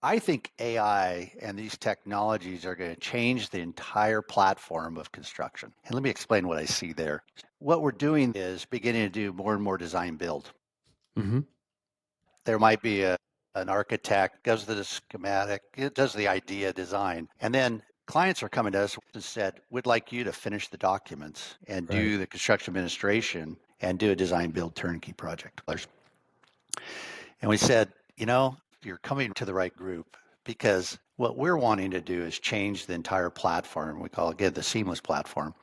I think AI and these technologies are going to change the entire platform of construction. And let me explain what I see there. What we're doing is beginning to do more and more design build. Mm-hmm. There might be an architect, does the schematic, it does the idea design. And then clients are coming to us and said, we'd like you to finish the documents and Right. do the construction administration and do a design build turnkey project. And we said, you're coming to the right group because what we're wanting to do is change the entire platform. We call it, again, the seamless platform,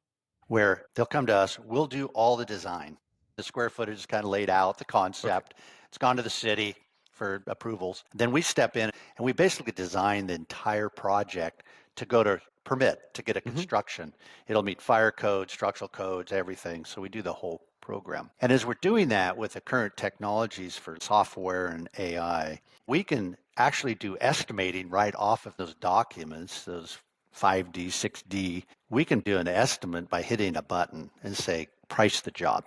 where they'll come to us, we'll do all the design. The square footage is kind of laid out, the Okay. concept, it's gone to the city for approvals. Then we step in and we basically design the entire project to go to permit to get a Mm-hmm. construction. It'll meet fire codes, structural codes, everything. So we do the whole program. And as we're doing that with the current technologies for software and AI, we can actually do estimating right off of those documents, those 5D, 6D. We can do an estimate by hitting a button and say, price the job.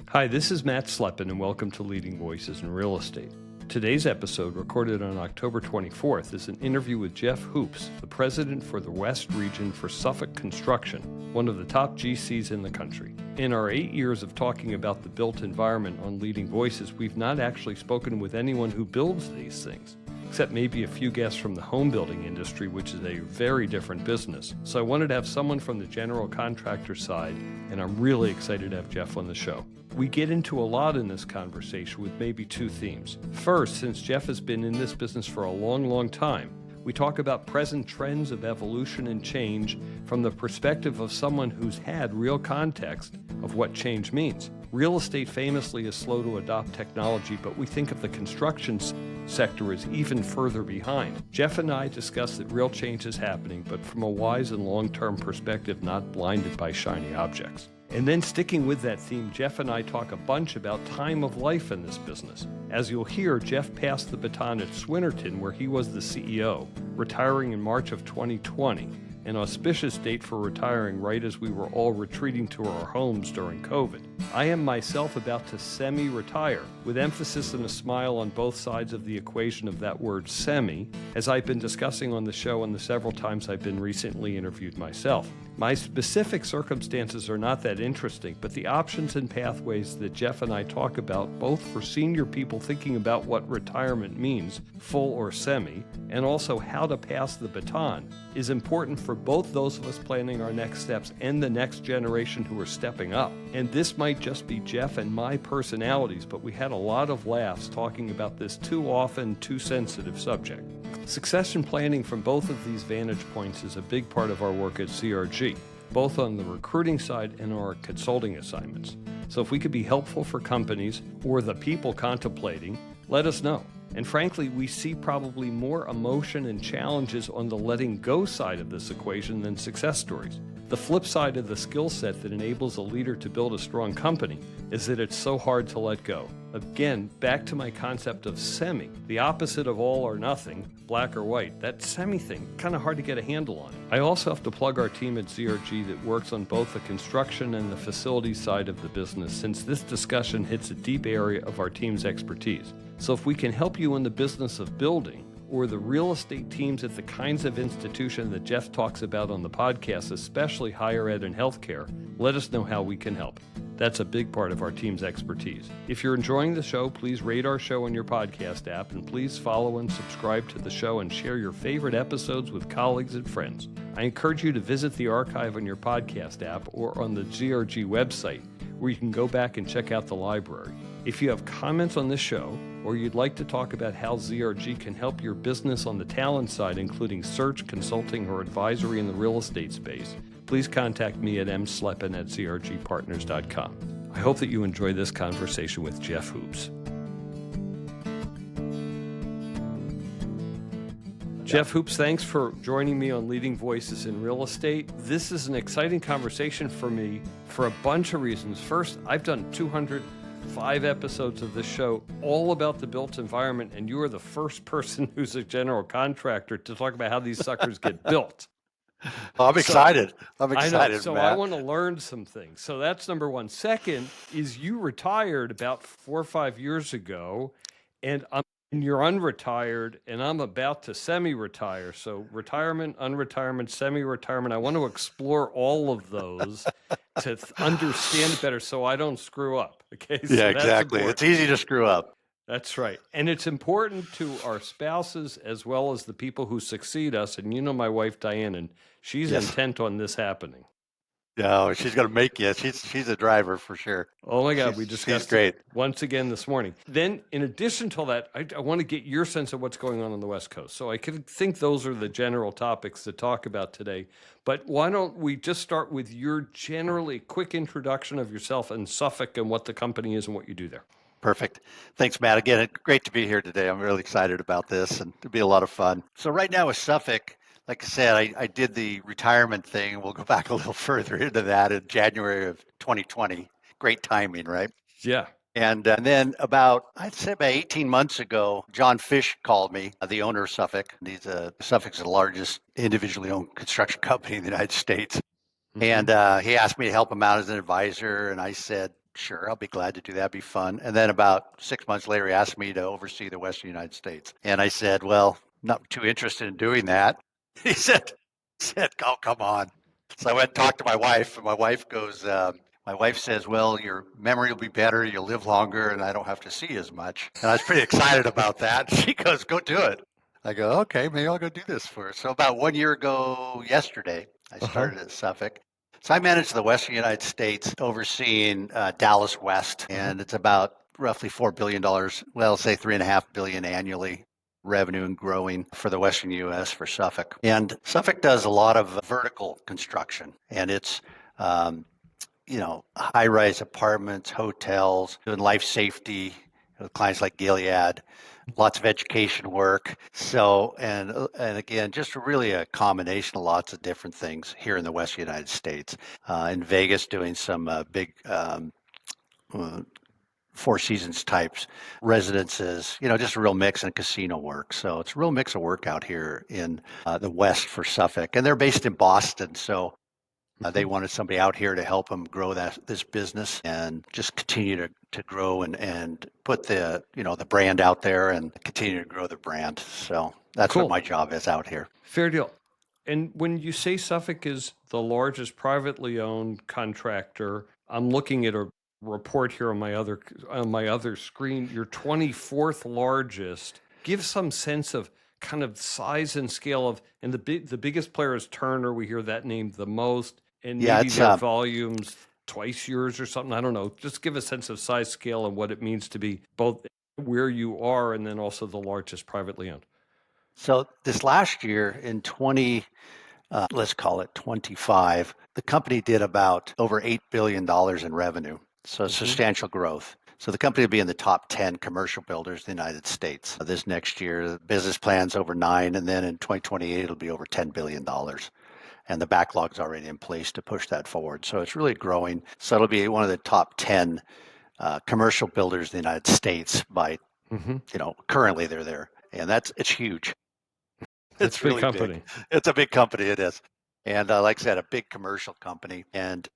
Hi, this is Matt Slepin, and welcome to Leading Voices in Real Estate. Today's episode, recorded on October 24th, is an interview with Jeff Hoops, the president for the West region for Suffolk Construction, one of the top GCs in the country. In our 8 years of talking about the built environment on Leading Voices, we've not actually spoken with anyone who builds these things, except maybe a few guests from the home building industry, which is a very different business. So I wanted to have someone from the general contractor side, and I'm really excited to have Jeff on the show. We get into a lot in this conversation with maybe two themes. First, since Jeff has been in this business for a long, long time, we talk about present trends of evolution and change from the perspective of someone who's had real context of what change means. Real estate famously is slow to adopt technology, but we think of the construction sector as even further behind. Jeff and I discuss that real change is happening, but from a wise and long-term perspective, not blinded by shiny objects. And then sticking with that theme, Jeff and I talk a bunch about time of life in this business. As you'll hear, Jeff passed the baton at Swinnerton, where he was the CEO, retiring in March of 2020, an auspicious date for retiring right as we were all retreating to our homes during COVID. I am myself about to semi-retire, with emphasis and a smile on both sides of the equation of that word semi, as I've been discussing on the show and the several times I've been recently interviewed myself. My specific circumstances are not that interesting, but the options and pathways that Jeff and I talk about, both for senior people thinking about what retirement means, full or semi, and also how to pass the baton, is important for both those of us planning our next steps and the next generation who are stepping up. And this might just be Jeff and my personalities, but we had a lot of laughs talking about this too often, too sensitive subject. Succession planning from both of these vantage points is a big part of our work at CRG, both on the recruiting side and our consulting assignments. So if we could be helpful for companies or the people contemplating, let us know. And frankly, we see probably more emotion and challenges on the letting go side of this equation than success stories. The flip side of the skill set that enables a leader to build a strong company is that it's so hard to let go. Again, back to my concept of semi, the opposite of all or nothing, black or white. That semi thing, kind of hard to get a handle on. I also have to plug our team at CRG that works on both the construction and the facility side of the business, since this discussion hits a deep area of our team's expertise. So if we can help you in the business of building, or the real estate teams at the kinds of institution that Jeff talks about on the podcast, especially higher ed and healthcare, let us know how we can help. That's a big part of our team's expertise. If you're enjoying the show, please rate our show on your podcast app, and please follow and subscribe to the show and share your favorite episodes with colleagues and friends. I encourage you to visit the archive on your podcast app or on the ZRG website, where you can go back and check out the library. If you have comments on this show, or you'd like to talk about how ZRG can help your business on the talent side, including search, consulting, or advisory in the real estate space, please contact me at mslepin@crgpartners.com. I hope that you enjoy this conversation with Jeff Hoops. Jeff Hoops, thanks for joining me on Leading Voices in Real Estate. This is an exciting conversation for me for a bunch of reasons. First, I've done 205 episodes of this show all about the built environment, and you are the first person who's a general contractor to talk about how these suckers get built. Well, I'm So excited. I'm I know. excited, So I Matt. want to learn some things. So that's number one. Second is you retired about 4 or 5 years ago, and you're unretired, and I'm about to semi-retire. So retirement, unretirement, semi-retirement. I want to explore all of those to understand it better, so I don't screw up. Okay, Yeah, so that's exactly. It's important. easy to screw up. That's right. And it's important to our spouses as well as the people who succeed us. And you know my wife, Diane, and she's Yes. intent on this happening. No, she's going to make you. She's a driver for sure. Oh my God, we She's discussed it great. once again this morning. Then, in addition to all that, I want to get your sense of what's going on the West Coast. So I could think those are the general topics to talk about today. But why don't we just start with your generally quick introduction of yourself and Suffolk and what the company is and what you do there? Perfect. Thanks, Matt. Again, it's great to be here today. I'm really excited about this and it'll be a lot of fun. So right now with Suffolk, like I said, I did the retirement thing, and we'll go back a little further into that in January of 2020. Great timing, right? Yeah. And then I'd say about 18 months ago, John Fish called me, the owner of Suffolk. Suffolk's the largest individually owned construction company in the United States. Mm-hmm. And he asked me to help him out as an advisor. And I said, sure, I'll be glad to do that. Be fun. And then about 6 months later, he asked me to oversee the Western United States. And I said, well, not too interested in doing that. He said, oh, come on. So I went and talked to my wife, and my wife says, well, your memory will be better, you'll live longer, and I don't have to see as much. And I was pretty excited about that. She goes, go do it. I go, okay, maybe I'll go do this for her. So about 1 year ago yesterday, I Uh-huh. started at Suffolk. So I manage the Western United States, overseeing Dallas West, Uh-huh. and it's about roughly $4 billion. Well, say 3.5 billion annually revenue and growing for the Western U.S. for Suffolk. And Suffolk does a lot of vertical construction, and it's high-rise apartments, hotels, doing life safety with clients like Gilead, lots of education work. So, and again, just really a combination of lots of different things here in the Western United States. In Vegas, doing some big uh, Four Seasons types residences, just a real mix and casino work. So it's a real mix of work out here in the West for Suffolk. And they're based in Boston. So they Mm-hmm. wanted somebody out here to help them grow this business and just continue to grow and put the brand out there and continue to grow the brand. So that's what Cool. my job is out here. Fair deal. And when you say Suffolk is the largest privately owned contractor, I'm looking at a report here on my other screen. You're 24th largest. Give some sense of kind of size and scale of, and the biggest player is Turner. We hear that name the most, and Yeah, maybe it's their volumes twice yours or something. I don't know. Just give a sense of size, scale, and what it means to be both where you are and then also the largest privately owned. so this last year in 20, let's call it 25, the company did about over $8 billion in revenue. So Mm-hmm. substantial growth. So the company will be in the top 10 commercial builders in the United States this next year. The business plan's over nine, and then in 2028 it'll be over $10 billion. And the backlog's already in place to push that forward. So it's really growing. So it'll be one of the top 10 commercial builders in the United States by, Mm-hmm. currently they're there. And it's huge. That's It's a big really big. company. It's a big company. It is. And like I said, a big commercial company and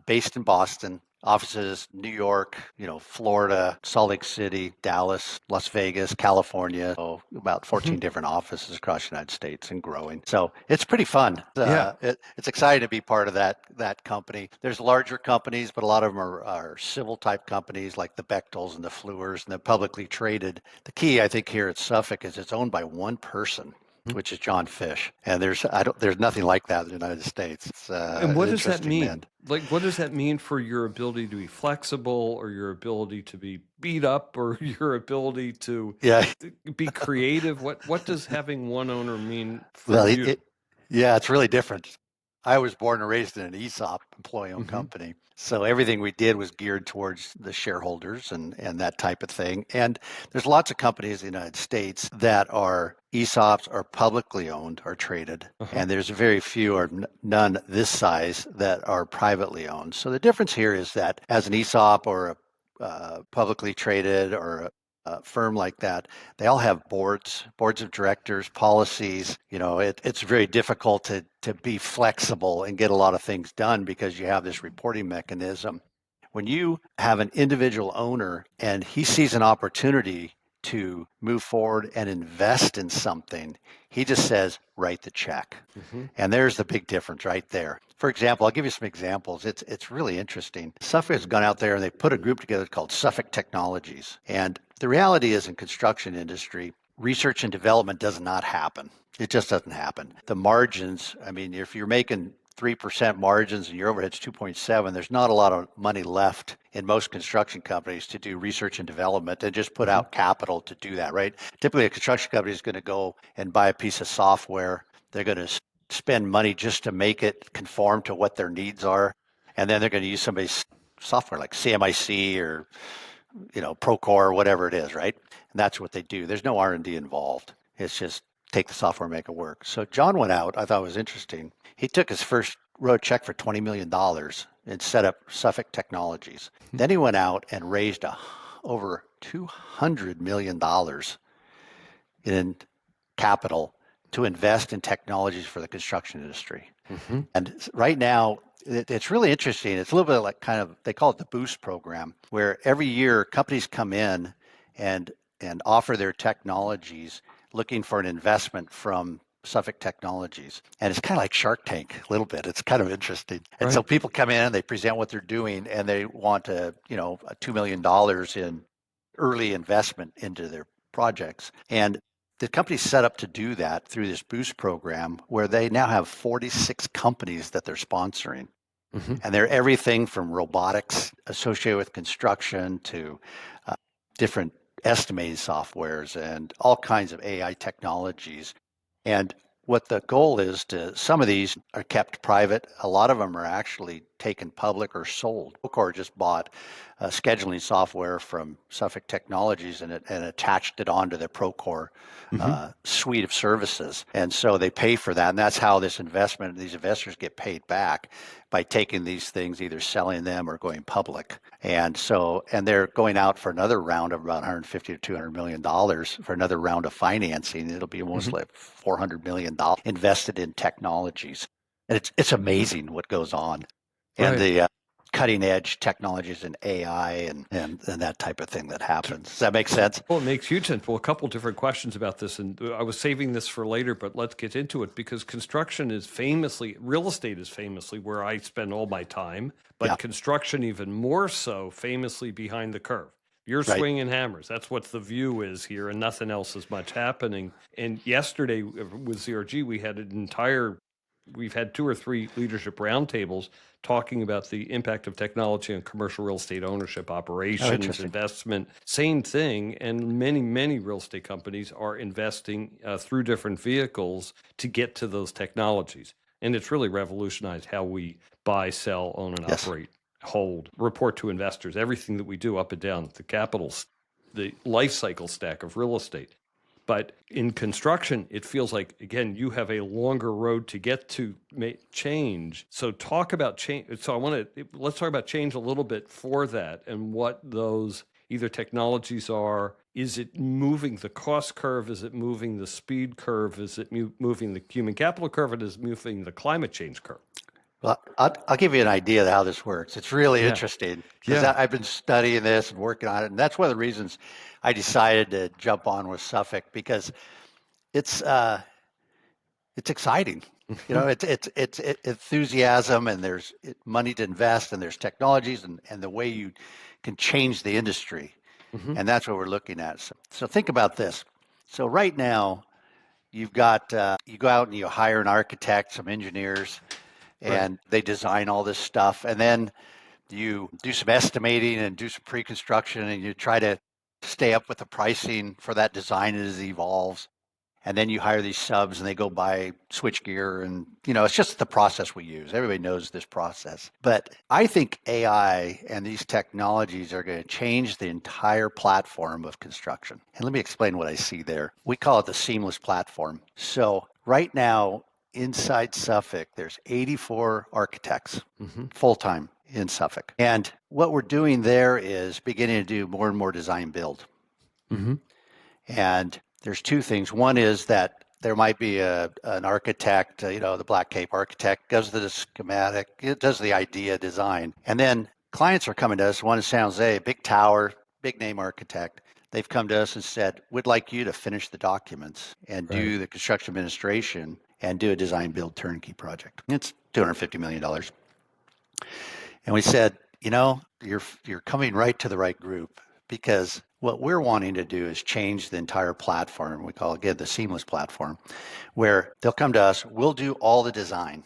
based in Boston, offices New York, Florida, Salt Lake City, Dallas, Las Vegas, California. So about Mhm. 14 different offices across the United States and growing. So it's pretty fun. Yeah. It's exciting to be part of that company. There's larger companies, but a lot of them are civil type companies like the Bechtels and the Fluors and the publicly traded. The key, I think, here at Suffolk is it's owned by one person, Mhm. which is John Fish. And there's nothing like that in the United States. It's And an what does that interesting mean? man. Like, what does that mean for your ability to be flexible or your ability to be beat up or your ability to Yeah. be creative? What does having one owner mean for Well, you? yeah, it's really different. I was born and raised in an ESOP, employee-owned Hmm. company. So everything we did was geared towards the shareholders and that type of thing. And there's lots of companies in the United States that are ESOPs or publicly owned or traded. Uh-huh. And there's very few or none this size that are privately owned. So the difference here is that as an ESOP or a publicly traded or firm like that, they all have boards of directors, policies. It's very difficult to be flexible and get a lot of things done because you have this reporting mechanism. When you have an individual owner and he sees an opportunity to move forward and invest in something, he just says, write the check. Mm-hmm. And there's the big difference right there. For example, I'll give you some examples. It's really interesting. Suffolk has gone out there and they put a group together called Suffolk Technologies. And the reality is in construction industry, research and development does not happen. It just doesn't happen. The margins, I mean, if you're making 3% margins and your overhead's 2.7, there's not a lot of money left in most construction companies to do research and development and just put out capital to do that, right? Typically, a construction company is going to go and buy a piece of software. They're going to spend money just to make it conform to what their needs are. And then they're going to use somebody's software like CMIC or Procore or whatever it is, right? And that's what they do. There's no R&D involved. It's just take the software, make it work. So John went out, I thought it was interesting. He took his first road check for $20 million and set up Suffolk Technologies. Then he went out and raised over $200 million in capital to invest in technologies for the construction industry. Mm-hmm. And right now, it's really interesting. It's a little bit like they call it the Boost program, where every year companies come in and offer their technologies looking for an investment from Suffolk Technologies. And it's kind of like Shark Tank a little bit. It's kind of interesting. And right. So people come in and they present what they're doing and they want a $2 million in early investment into their projects. And the company's set up to do that through this Boost program where they now have 46 companies that they're sponsoring. Mm-hmm. And they're everything from robotics associated with construction to different estimating softwares and all kinds of AI technologies. And what the goal is some of these are kept private. A lot of them are actually taken public or sold. Procore just bought scheduling software from Suffolk Technologies and attached it onto their Procore suite of services. And so they pay for that. And that's how these investors get paid back by taking these things, either selling them or going public. And they're going out for another round of about $150 to $200 million for another round of financing. It'll be almost like $400 million invested in technologies. And it's amazing what goes on. And the cutting edge technologies in AI and that type of thing that happens. Does that make sense? Well, it makes huge sense. Well, a couple different questions about this, and I was saving this for later, but let's get into it because real estate is famously where I spend all my time, but construction even more so famously behind the curve. You're swinging hammers. That's what the view is here, and nothing else is much happening. And yesterday with CRG, we've had 2 or 3 leadership roundtables talking about the impact of technology on commercial real estate ownership, operations, investment. Same thing. And many, many real estate companies are investing through different vehicles to get to those technologies. And it's really revolutionized how we buy, sell, own, and operate, hold, report to investors, everything that we do up and down the life cycle stack of real estate. But in construction, it feels like, again, you have a longer road to get to change. So talk about change. So let's talk about change a little bit for that and what those either technologies are. Is it moving the cost curve? Is it moving the speed curve? Is it moving the human capital curve? Is it moving the climate change curve? Well, I'll give you an idea of how this works. It's really interesting because I've been studying this and working on it, and that's one of the reasons I decided to jump on with Suffolk because it's exciting. It's enthusiasm, and there's money to invest, and there's technologies, and the way you can change the industry, and that's what we're looking at. So think about this. So right now, you've got you go out and you hire an architect, some engineers. And they design all this stuff. And then you do some estimating and do some pre-construction and you try to stay up with the pricing for that design as it evolves. And then you hire these subs and they go buy switchgear and, it's just the process we use. Everybody knows this process. But I think AI and these technologies are going to change the entire platform of construction. And let me explain what I see there. We call it the seamless platform. So right now, inside Suffolk, there's 84 architects full-time in Suffolk. And what we're doing there is beginning to do more and more design build. Mm-hmm. And there's two things. One is that there might be an architect, the Black Cape architect does the schematic, it does the idea design. And then clients are coming to us, one in San Jose, big tower, big name architect. They've come to us and said, we'd like you to finish the documents and Right. do the construction administration and do a design build turnkey project. It's $250 million. And we said, you're coming right to the right group, because what we're wanting to do is change the entire platform. We call it, again, the seamless platform, where they'll come to us, we'll do all the design.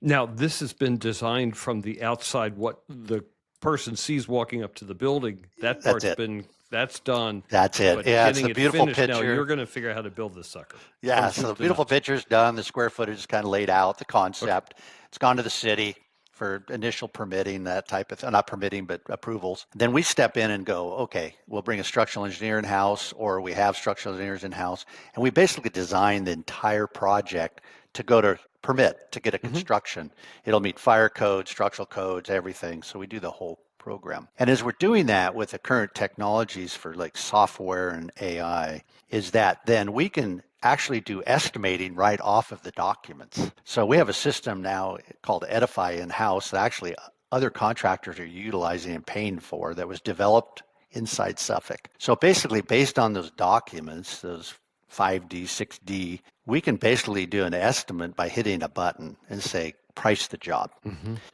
Now, this has been designed from the outside, what the person sees walking up to the building. That That's part's it. been, that's done. That's it. But Yeah, it's getting the it beautiful finished, now picture. you're going to figure out how to build this sucker. Yeah, From so the soup to beautiful nuts. picture's done. The square footage is kind of laid out, the concept. It's gone to the city for initial permitting, that type of thing, not permitting, but approvals. Then we step in and go, okay, we'll bring a structural engineer in house, or we have structural engineers in house, and we basically design the entire project to go to permit, to get a construction. It'll meet fire codes, structural codes, everything. So we do the whole program. And as we're doing that with the current technologies for like software and AI, is that then we can actually do estimating right off of the documents. So we have a system now called Edify in-house that actually other contractors are utilizing and paying for, that was developed inside Suffolk. So basically, based on those documents, those 5D, 6D, we can basically do an estimate by hitting a button and say, price the job.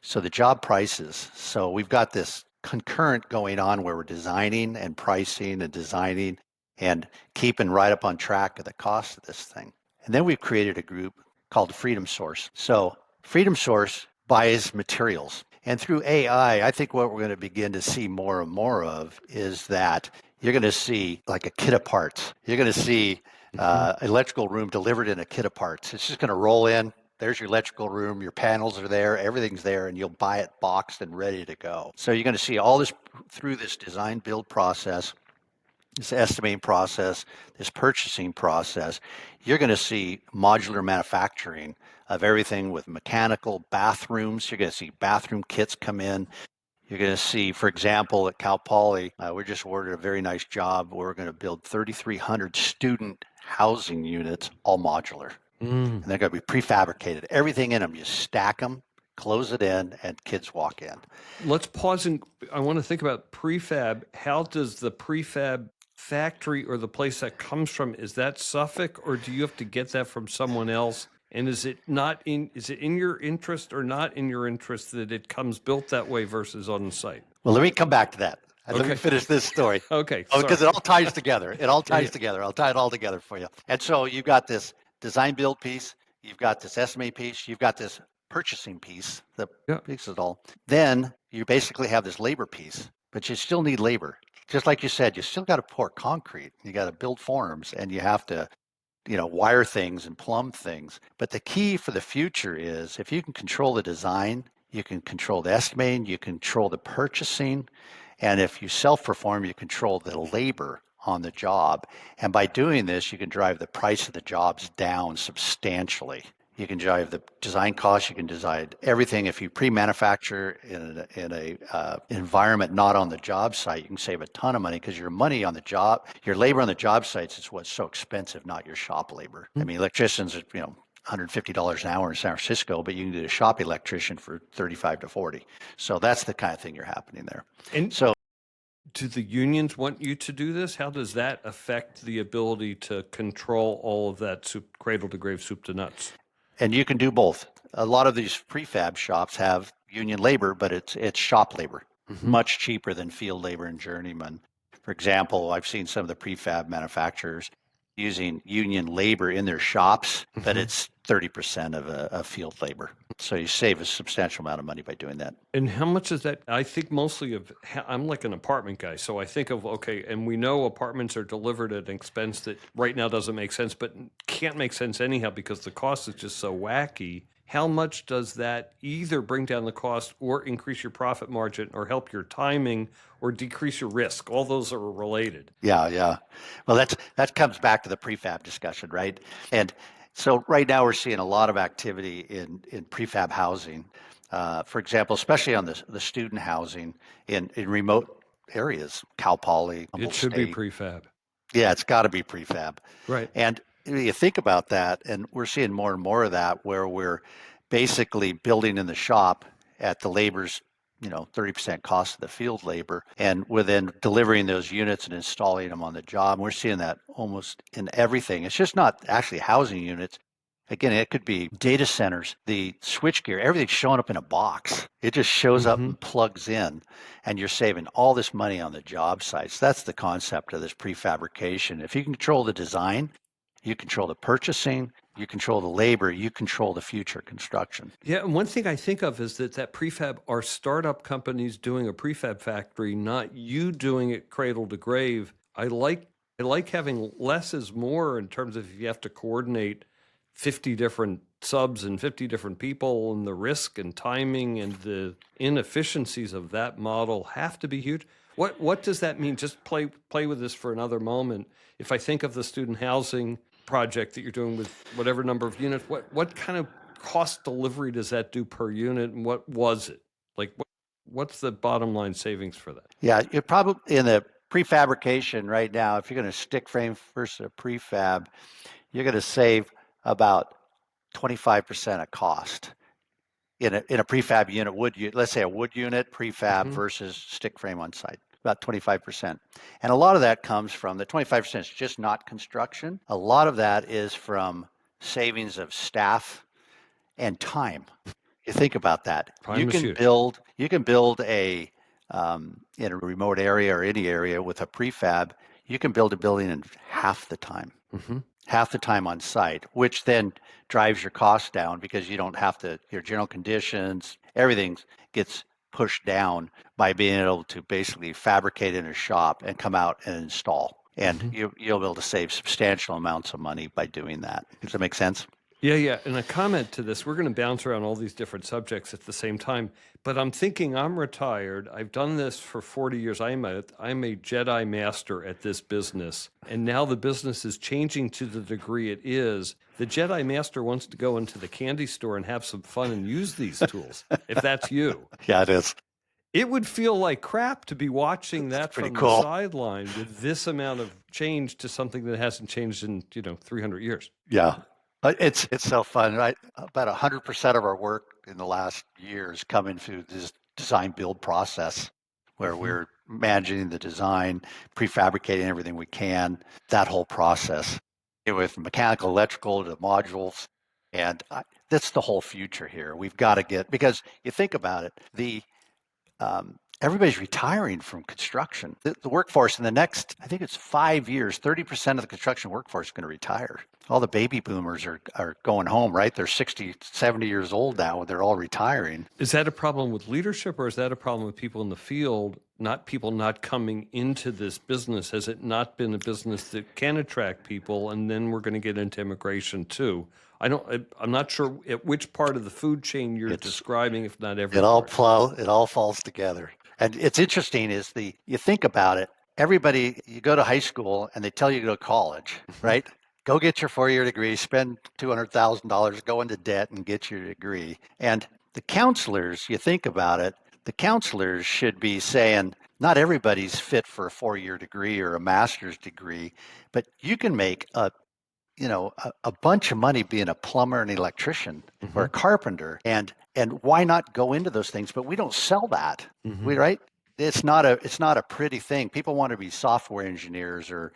So the job prices. So we've got this concurrent going on where we're designing and pricing and designing and keeping right up on track of the cost of this thing. And then we've created a group called Freedom Source. So Freedom Source buys materials. And through AI, I think what we're going to begin to see more and more of is that you're going to see like a kit of parts. You're going to see electrical room delivered in a kit of parts. It's just going to roll in. There's your electrical room, your panels are there, everything's there, and you'll buy it boxed and ready to go. So you're going to see all this through this design build process, this estimating process, this purchasing process. You're going to see modular manufacturing of everything with mechanical bathrooms. You're going to see bathroom kits come in. You're going to see, for example, at Cal Poly, we just awarded a very nice job. We're going to build 3,300 student housing units, all modular. And they're going to be prefabricated. Everything in them, you stack them, close it in, and kids walk in. Let's pause and I want to think about prefab. How does the prefab factory or the place that comes from, is that Suffolk, or do you have to get that from someone else? And is it in your interest or not in your interest that it comes built that way versus on site? Well, let me come back to that. Let me Okay. finish this story. Okay. Because sorry. it all ties together. It all ties together. I'll tie it all together for you. And so you've got this design build piece, you've got this estimate piece, you've got this purchasing piece that Yeah. picks it all. Then you basically have this labor piece, but you still need labor. Just like you said, you still got to pour concrete, you got to build forms, and you have to wire things and plumb things. But the key for the future is if you can control the design, you can control the estimating, you control the purchasing, and if you self-perform, you control the labor on the job. And by doing this, you can drive the price of the jobs down substantially. You can drive the design costs. You can design everything. If you pre-manufacture in a environment not on the job site, you can save a ton of money, because your money on the job, your labor on the job sites is what's so expensive, not your shop labor. I mean, electricians, $150 an hour in San Francisco, but you can get a shop electrician for 35 to 40. So that's the kind of thing you're happening there. And so do the unions want you to do this? How does that affect the ability to control all of that soup, cradle to grave, soup to nuts? And you can do both. A lot of these prefab shops have union labor, but it's shop labor, much cheaper than field labor and journeyman. For example, I've seen some of the prefab manufacturers using union labor in their shops, but it's 30% of a field labor. So you save a substantial amount of money by doing that. And how much is that? I think mostly I'm like an apartment guy. So I think of, okay, and we know apartments are delivered at an expense that right now doesn't make sense, but can't make sense anyhow because the cost is just so wacky. How much does that either bring down the cost or increase your profit margin or help your timing or decrease your risk? All those are related. Yeah. Well, that comes back to the prefab discussion, right? And so right now we're seeing a lot of activity in prefab housing. For example, especially on the student housing in remote areas, Cal Poly, It should be prefab. Yeah, it's got to be prefab. Right. And you think about that, and we're seeing more and more of that where we're basically building in the shop at the labor's 30% cost of the field labor, and we're then delivering those units and installing them on the job. We're seeing that almost in everything. It's just not actually housing units. Again, it could be data centers, the switchgear, everything's showing up in a box. It just shows up Mm-hmm. and plugs in, and you're saving all this money on the job sites. That's the concept of this prefabrication. If you can control the design, you control the purchasing, you control the labor, you control the future construction. Yeah, and one thing I think of is that prefab are startup companies doing a prefab factory, not you doing it cradle to grave. I like having less is more in terms of if you have to coordinate 50 different subs and 50 different people, and the risk and timing and the inefficiencies of that model have to be huge. What does that mean? Just play with this for another moment. If I think of the student housing project that you're doing with whatever number of units, what kind of cost delivery does that do per unit, and what was it? Like, what's the bottom line savings for that? Yeah, you're probably in the prefabrication right now. If you're going to stick frame versus a prefab, you're going to save about 25% of cost in a prefab unit. Let's say a wood unit prefab Hmm. versus stick frame on site, about 25%. And a lot of that comes from the 25% is just not construction. A lot of that is from savings of staff and time. You think about that. Time is huge. You can build a in a remote area or any area with a prefab. You can build a building in Hmm. half the time on site, which then drives your costs down because you don't have to, your general conditions, everything gets pushed down by being able to basically fabricate in a shop and come out and install. And Hmm. you'll be able to save substantial amounts of money by doing that. Does that make sense? Yeah, yeah. And a comment to this, we're going to bounce around all these different subjects at the same time. But I'm thinking I'm retired. I've done this for 40 years. I'm a Jedi master at this business. And now the business is changing to the degree it is. The Jedi master wants to go into the candy store and have some fun and use these tools. If that's you, Yeah, it is. it would feel like crap to be watching It's that pretty from the cool. sideline with this amount of change to something that hasn't changed in 300 years. Yeah. It's so fun, right? About 100% of our work in the last year is coming through this design build process where Hmm. we're managing the design, prefabricating everything we can, that whole process with mechanical, electrical to modules. And that's the whole future here. We've got to get, because you think about it, everybody's retiring from construction. The workforce in the next, I think it's 5 years, 30% of the construction workforce is going to retire. All the baby boomers are going home, right? They're 60, 70 years old now. They're all retiring. Is that a problem with leadership, or is that a problem with people in the field, not people not coming into this business? Has it not been a business that can attract people? And then we're going to get into immigration too. I'm not sure at which part of the food chain you're It's describing, if not every part. it all falls together. And it's interesting is you think about it, everybody, you go to high school and they tell you to go to college, Mhm. right? Go get your 4 year degree, spend $200,000, go into debt and get your degree. And the counselors, you think about it, the counselors should be saying, not everybody's fit for a 4 year degree or a master's degree, but you can make a bunch of money being a plumber, an electrician, or a Mhm. carpenter, and why not go into those things? But we don't sell that. Mhm. We right? It's not a pretty thing. People want to be software engineers or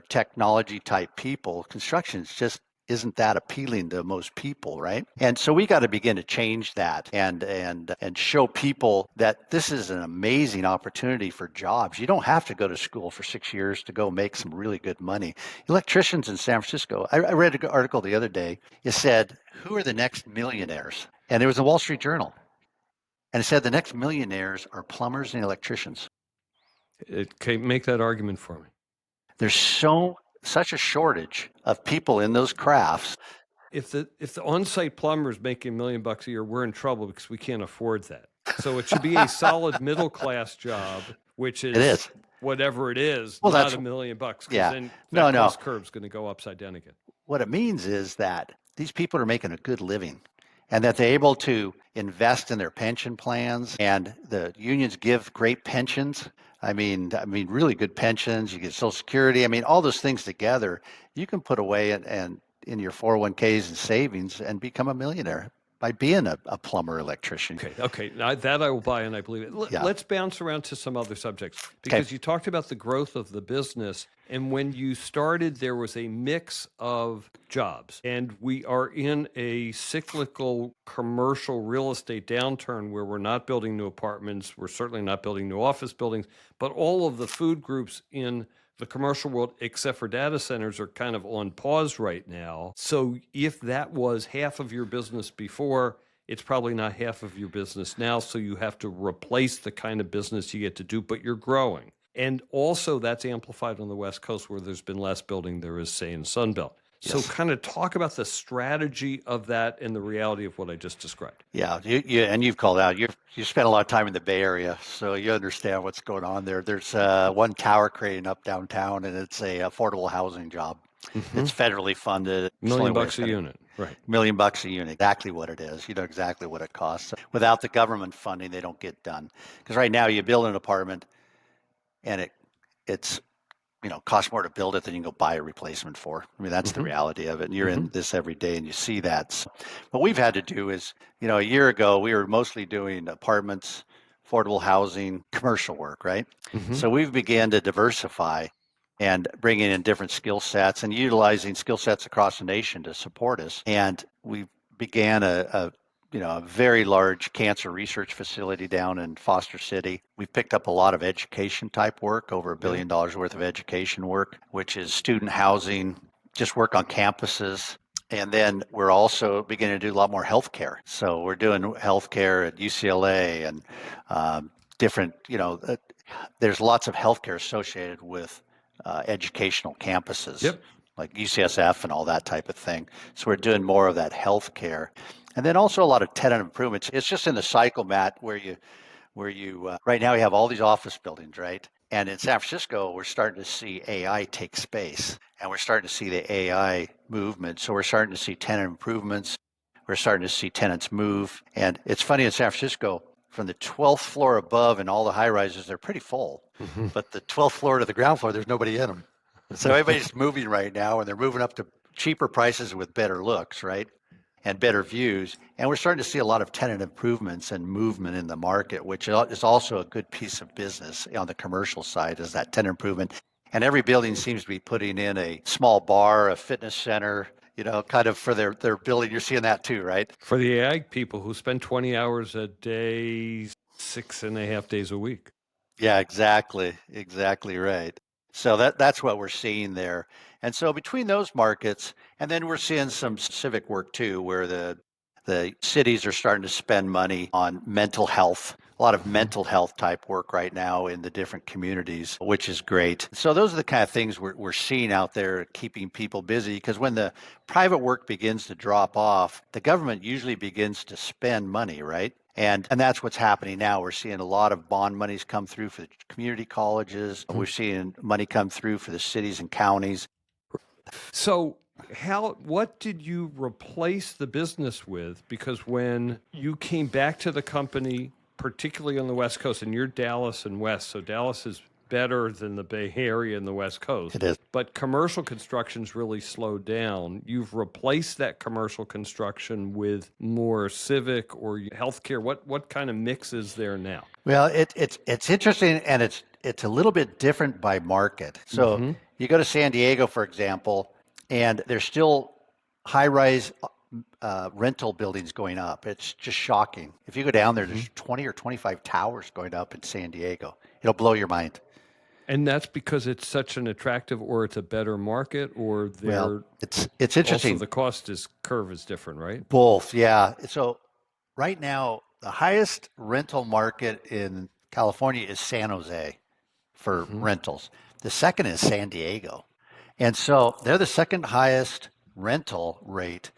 technology type people. Construction just isn't that appealing to most people, right? And so we got to begin to change that and show people that this is an amazing opportunity for jobs. You don't have to go to school for 6 years to go make some really good money. Electricians in San Francisco, I read an article the other day. It said, who are the next millionaires? And it was the Wall Street Journal. And it said the next millionaires are plumbers and electricians. Make that argument for me. There's such a shortage of people in those crafts. If the on-site plumber is making $1 million a year, we're in trouble because we can't afford that. So it should be a solid middle class job, which It is is. whatever it is, Well, not that's $1 million, because yeah. then No, that no. cost curve is going to go upside down again. What it means is that these people are making a good living and that they're able to invest in their pension plans and the unions give great pensions. I mean, really good pensions. You get Social Security. I mean, all those things together, you can put away and in your 401ks and savings and become a millionaire by being a plumber, electrician. Okay. Now, that I will buy and I believe it. Yeah. Let's bounce around to some other subjects Okay. because you talked about the growth of the business. And when you started, there was a mix of jobs. And we are in a cyclical commercial real estate downturn where we're not building new apartments. We're certainly not building new office buildings. But all of the food groups in the commercial world, except for data centers, are kind of on pause right now. So if that was half of your business before, it's probably not half of your business now. So you have to replace the kind of business you get to do, but you're growing. And also that's amplified on the West Coast where there's been less building there is, say, in Sunbelt. So Yes. kind of talk about the strategy of that and the reality of what I just described. Yeah, and you've called out. You spent a lot of time in the Bay Area, so you understand what's going on there. There's one tower crane up downtown, and it's a affordable housing job. It's federally funded. It's the only Million way bucks a unit. Right. $1 million a unit. Exactly what it is. You know exactly what it costs. Without the government funding, they don't get done. Because right now, you build an apartment, and it's costs more to build it than you can go buy a replacement for. I mean, that's the reality of it. And you're in this every day and you see that. So what we've had to do is, a year ago, we were mostly doing apartments, affordable housing, commercial work, right? So we've began to diversify and bringing in different skill sets and utilizing skill sets across the nation to support us. And we began a very large cancer research facility down in Foster City. We've picked up a lot of education type work, over $1 billion worth of education work, which is student housing, just work on campuses. And then we're also beginning to do a lot more healthcare. So we're doing healthcare at UCLA and different, there's lots of healthcare associated with educational campuses. Yep. Like UCSF and all that type of thing. So we're doing more of that healthcare. And then also a lot of tenant improvements. It's just in the cycle, Matt, where you right now we have all these office buildings, right? And in San Francisco, we're starting to see AI take space, and we're starting to see the AI movement. So we're starting to see tenant improvements. We're starting to see tenants move. And it's funny in San Francisco, from the 12th floor above and all the high rises, they're pretty full. But the 12th floor to the ground floor, there's nobody in them. So everybody's moving right now, and they're moving up to cheaper prices with better looks, right? And better views. And we're starting to see a lot of tenant improvements and movement in the market, which is also a good piece of business on the commercial side, is that tenant improvement. And every building seems to be putting in a small bar, a fitness center, kind of for their building. You're seeing that too, right? For the ag people who spend 20 hours a day, 6.5 days a week. Yeah, exactly. Exactly right. So that's what we're seeing there. And so between those markets, and then we're seeing some civic work too, where the cities are starting to spend money on mental health, a lot of mental health type work right now in the different communities, which is great. So those are the kind of things we're seeing out there keeping people busy, because when the private work begins to drop off, the government usually begins to spend money, right? And that's what's happening now. We're seeing a lot of bond monies come through for the community colleges. We're seeing money come through for the cities and counties. So what did you replace the business with? Because when you came back to the company, particularly on the West Coast, and you're Dallas and West, so Dallas is better than the Bay Area and the West Coast. It is. But commercial construction's really slowed down. You've replaced that commercial construction with more civic or healthcare. What kind of mix is there now? Well, it's interesting, and it's a little bit different by market. So you go to San Diego, for example, and there's still high-rise rental buildings going up. It's just shocking. If you go down there, there's 20 or 25 towers going up in San Diego. It'll blow your mind. And that's because it's such an attractive, or it's a better market, or it's interesting. Also, the cost curve is different, right? Both, yeah. So right now, the highest rental market in California is San Jose for rentals. The second is San Diego. And so they're the second highest rental rate,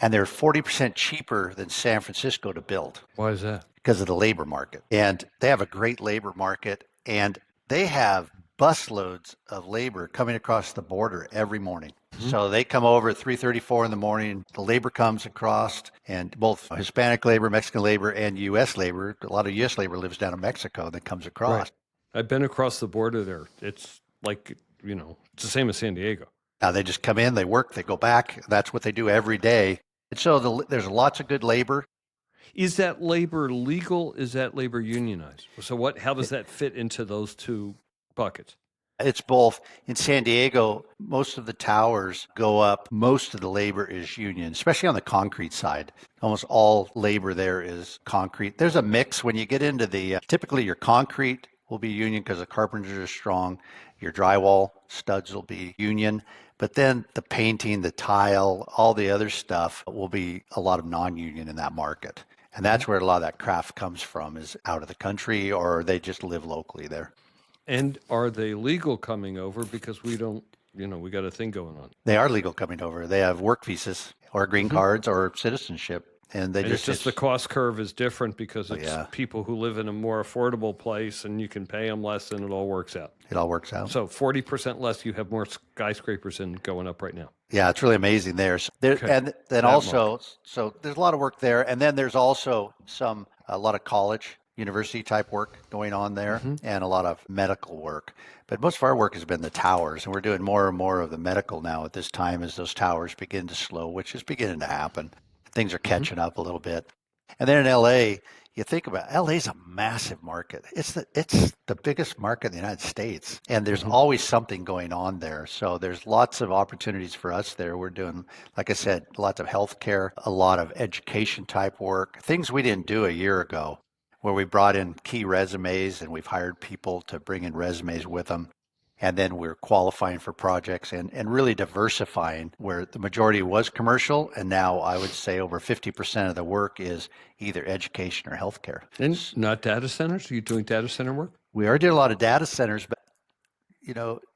and they're 40% cheaper than San Francisco to build. Why is that? Because of the labor market. And they have a great labor market, and they have busloads of labor coming across the border every morning. So they come over at 3:34 in the morning. The labor comes across, and both Hispanic labor, Mexican labor, and U.S. labor. A lot of U.S. labor lives down in Mexico that comes across. Right. I've been across the border there. It's like, it's the same as San Diego. Now they just come in, they work, they go back. That's what they do every day. And so there's lots of good labor. Is that labor legal? Is that labor unionized? So how does that fit into those two buckets? It's both. In San Diego, most of the towers go up. Most of the labor is union, especially on the concrete side. Almost all labor there is concrete. There's a mix when you get into typically your concrete will be union because the carpenters are strong. Your drywall studs will be union. But then the painting, the tile, all the other stuff will be a lot of non-union in that market. And that's where a lot of that craft comes from, is out of the country, or they just live locally there. And are they legal coming over? Because we don't, we got a thing going on. They are legal coming over. They have work visas or green cards or citizenship. And it's just the cost curve is different because it's yeah. people who live in a more affordable place and you can pay them less and it all works out. It all works out. So 40% less, you have more skyscrapers in going up right now. Yeah, it's really amazing there. And then also, so there's a lot of work there. And then there's also a lot of college, university type work going on there and a lot of medical work. But most of our work has been the towers, and we're doing more and more of the medical now at this time as those towers begin to slow, which is beginning to happen. Things are catching up a little bit. And then in LA, you think about it, LA's a massive market. It's the biggest market in the United States. And there's always something going on there. So there's lots of opportunities for us there. We're doing, like I said, lots of healthcare, a lot of education type work, things we didn't do a year ago, where we brought in key resumes and we've hired people to bring in resumes with them. And then we're qualifying for projects and really diversifying, where the majority was commercial. And now I would say over 50% of the work is either education or healthcare. And not data centers? Are you doing data center work? We are doing a lot of data centers, but,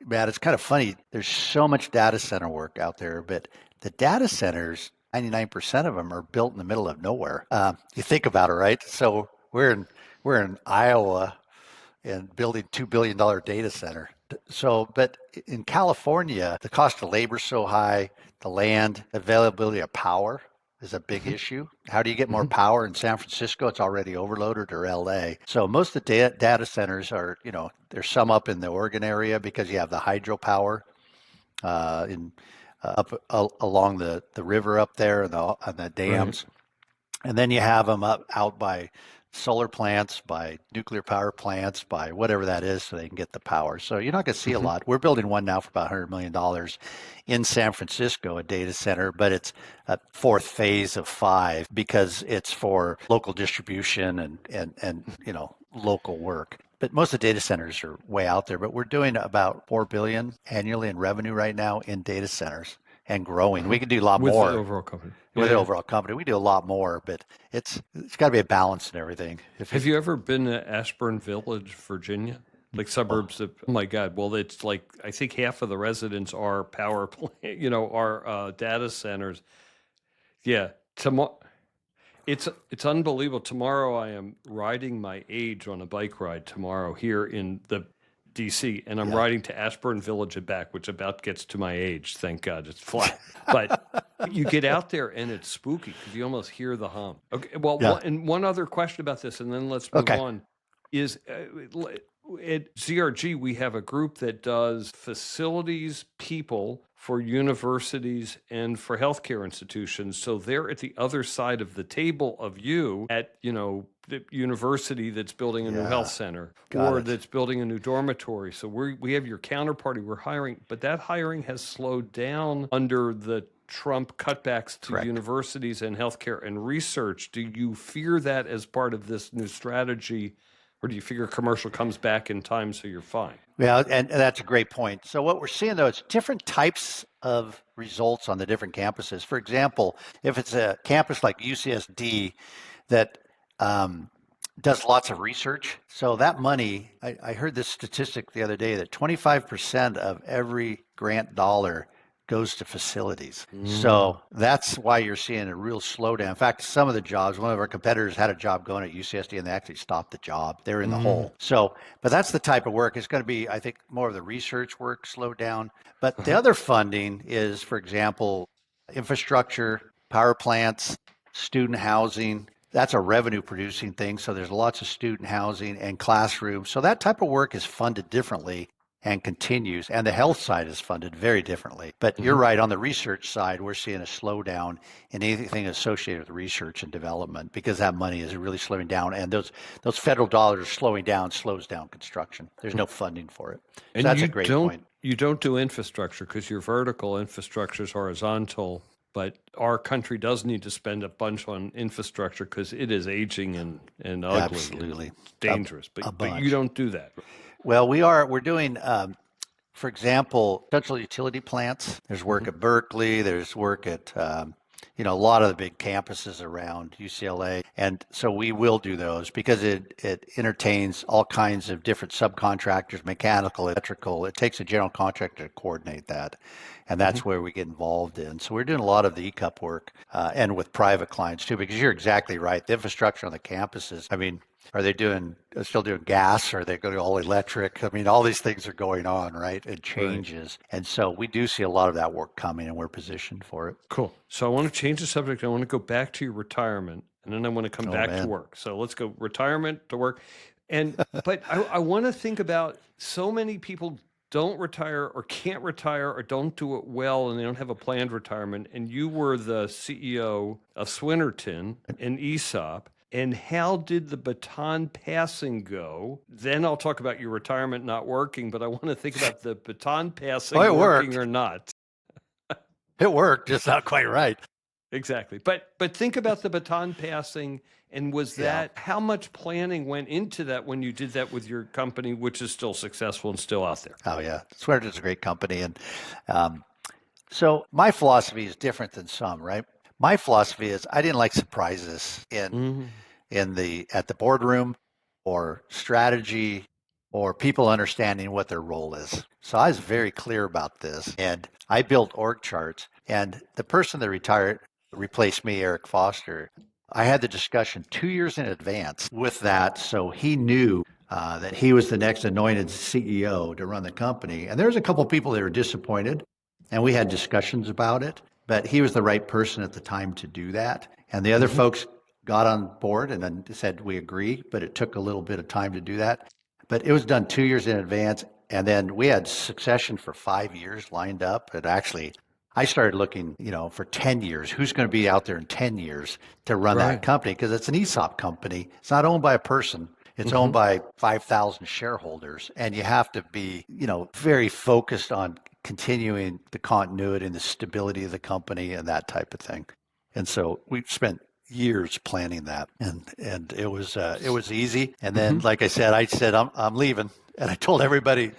Matt, it's kind of funny. There's so much data center work out there, but the data centers, 99% of them are built in the middle of nowhere. You think about it, right? So we're in Iowa and building $2 billion data center. So, but in California, the cost of labor is so high, the land, availability of power is a big issue. How do you get more power in San Francisco? It's already overloaded, or LA. So most of the data centers are, there's some up in the Oregon area because you have the hydropower along the river up there and the dams. Right. And then you have them out by solar plants, by nuclear power plants, by whatever that is, so they can get the power. So you're not going to see a lot. We're building one now for about $100 million in San Francisco, a data center, but it's a fourth phase of 5 because it's for local distribution and local work. But most of the data centers are way out there. But we're doing about $4 billion annually in revenue right now in data centers and growing. We can do a lot more. With the overall company. With the overall company. We do a lot more, but it's got to be a balance in everything. Have you ever been to Ashburn Village, Virginia? Like suburbs of, oh my God. Well, it's like, I think half of the residents are power plant, are data centers. Yeah. It's unbelievable. Tomorrow I am riding my age on a bike ride tomorrow here in the DC, and I'm riding to Ashburn Village and back, which about gets to my age. Thank God it's flat. But you get out there and it's spooky because you almost hear the hum. Okay. Well, and one other question about this, and then let's move on, is at ZRG, we have a group that does facilities people for universities and for healthcare institutions. So they're at the other side of the table of you at, the university that's building a new health center that's building a new dormitory. So we have your counterparty we're hiring, but that hiring has slowed down under the Trump cutbacks to universities and healthcare and research. Do you fear that as part of this new strategy? Or do you figure commercial comes back in time so you're fine? Yeah, and that's a great point. So what we're seeing, though, is different types of results on the different campuses. For example, if it's a campus like UCSD that does lots of research, so that money, I heard this statistic the other day that 25% of every grant dollar goes to facilities. So that's why you're seeing a real slowdown. In fact, some of the jobs, one of our competitors had a job going at UCSD and they actually stopped the job. They're in the hole. So, but that's the type of work. It's going to be, I think, more of the research work slowed down. But the other funding is, for example, infrastructure, power plants, student housing, that's a revenue producing thing. So there's lots of student housing and classrooms. So that type of work is funded differently and continues. And the health side is funded very differently. But you're Hmm. right, on the research side, we're seeing a slowdown in anything associated with research and development because that money is really slowing down. And those federal dollars slowing down slows down construction. There's no funding for it. So And that's a great point. you don't do infrastructure because your vertical infrastructure is horizontal, but our country does need to spend a bunch on infrastructure because it is aging and ugly Absolutely. and dangerous. A But you bunch. don't do that. Well, we're doing for example, central utility plants. There's work Hmm. at Berkeley. There's work at a lot of the big campuses around UCLA, and so we will do those because it entertains all kinds of different subcontractors, mechanical, electrical. It takes a general contractor to coordinate that, and Hmm. that's where we get involved in. So we're doing a lot of the ECUP work and with private clients too, because you're exactly right. The infrastructure on the campuses. I mean, are they still doing gas? Are they going to all electric? I mean, all these things are going on, right? And Right. changes. And so we do see a lot of that work coming and we're positioned for it. Cool. So I want to change the subject. I want to go back to your retirement, and then I want to come Oh, back to man. work. So let's go retirement to work. But I want to think about so many people don't retire or can't retire or don't do it well and they don't have a planned retirement. And you were the CEO of Swinnerton and ESOP. And how did the baton passing go? Then I'll talk about your retirement not working, but I want to think about the baton passing Oh, it working worked. or not. It worked, just not quite right. Exactly. But think about the baton passing, and was Yeah. that how much planning went into that when you did that with your company, which is still successful and still out there? Oh, yeah. Sweater's a great company. And um, so my philosophy is different than some, right? My philosophy is I didn't like surprises Hmm. at the boardroom or strategy or people understanding what their role is. So I was very clear about this and I built org charts and the person that retired replaced me, Eric Foster. I had the discussion 2 years in advance with that. So he knew that he was the next anointed CEO to run the company. And there was a couple of people that were disappointed and we had discussions about it, but he was the right person at the time to do that. And the other Hmm. folks got on board and then said, we agree, but it took a little bit of time to do that. But it was done 2 years in advance. And then we had succession for 5 years lined up. And actually, I started looking, for 10 years. Who's going to be out there in 10 years to run that Right. company? Because it's an ESOP company. It's not owned by a person. It's Hmm. owned by 5,000 shareholders. And you have to be, very focused on continuing the continuity and the stability of the company and that type of thing. And so we spent years planning that, and it was easy. And then, Hmm. like I said I'm leaving, and I told everybody,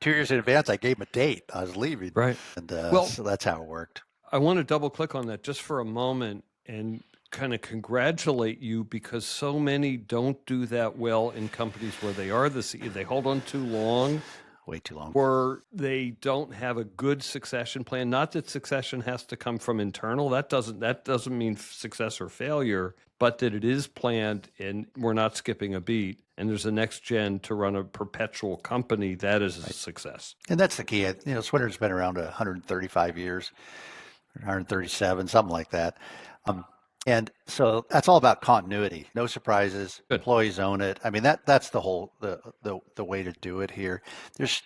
2 years in advance. I gave them a date. I was leaving, Right. and Well, so that's how it worked. I want to double click on that just for a moment and kind of congratulate you because so many don't do that well in companies where they are the CEO. They hold on too long Way too long. or they don't have a good succession plan. Not that succession has to come from internal. That doesn't mean success or failure, but that it is planned and we're not skipping a beat. And there's a next gen to run a perpetual company. That is a success. And that's the key. Swinner's been around 135 years, 137, something like that. And so that's all about continuity. No surprises. Good. Employees own it. I mean that's the whole the way to do it here.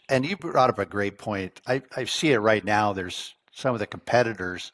And you brought up a great point. I see it right now. There's some of the competitors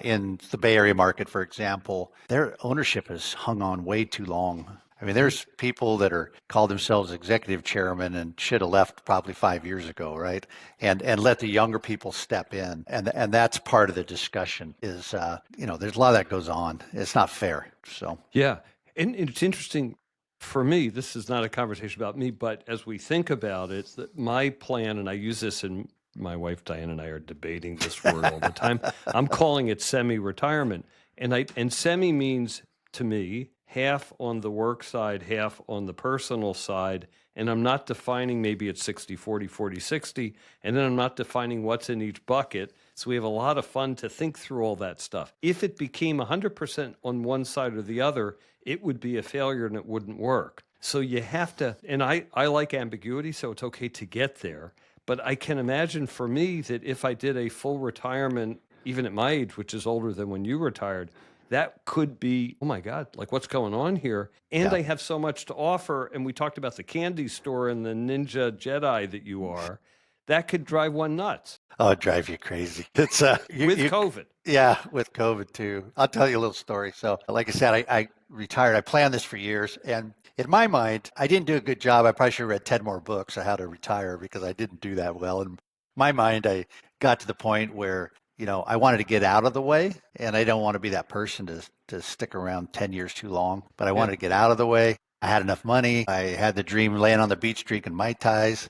in the Bay Area market, for example, their ownership has hung on way too long. I mean, there's people that are call themselves executive chairman and should have left probably 5 years ago, right? And let the younger people step in, and that's part of the discussion. Is there's a lot of that goes on. It's not fair. So Yeah. And it's interesting for me, this is not a conversation about me, but as we think about it, my plan, and I use this in my wife Diane and I are debating this word all the time. I'm calling it semi-retirement. And semi means to me half on the work side, half on the personal side. And I'm not defining maybe it's 60-40, 40-60. And then I'm not defining what's in each bucket. So we have a lot of fun to think through all that stuff. If it became 100% on one side or the other, it would be a failure and it wouldn't work. So you have to, and I like ambiguity, so it's okay to get there. But I can imagine for me that if I did a full retirement, even at my age, which is older than when you retired, that could be, oh my God, like what's going on here? And Yeah. they have so much to offer. And we talked about the candy store and the ninja Jedi that you are. That could drive one nuts Oh, it'd drive you crazy. It's with COVID. yeah, with COVID too. I'll tell you a little story. So, like I said, I retired. I planned this for years, and in my mind, I didn't do a good job. I probably should have read 10 more books on how to retire because I didn't do that well. In my mind, I got to the point where, I wanted to get out of the way, and I don't want to be that person to stick around 10 years too long, but I wanted to get out of the way. I had enough money. I had the dream laying on the beach drinking Mai Tais.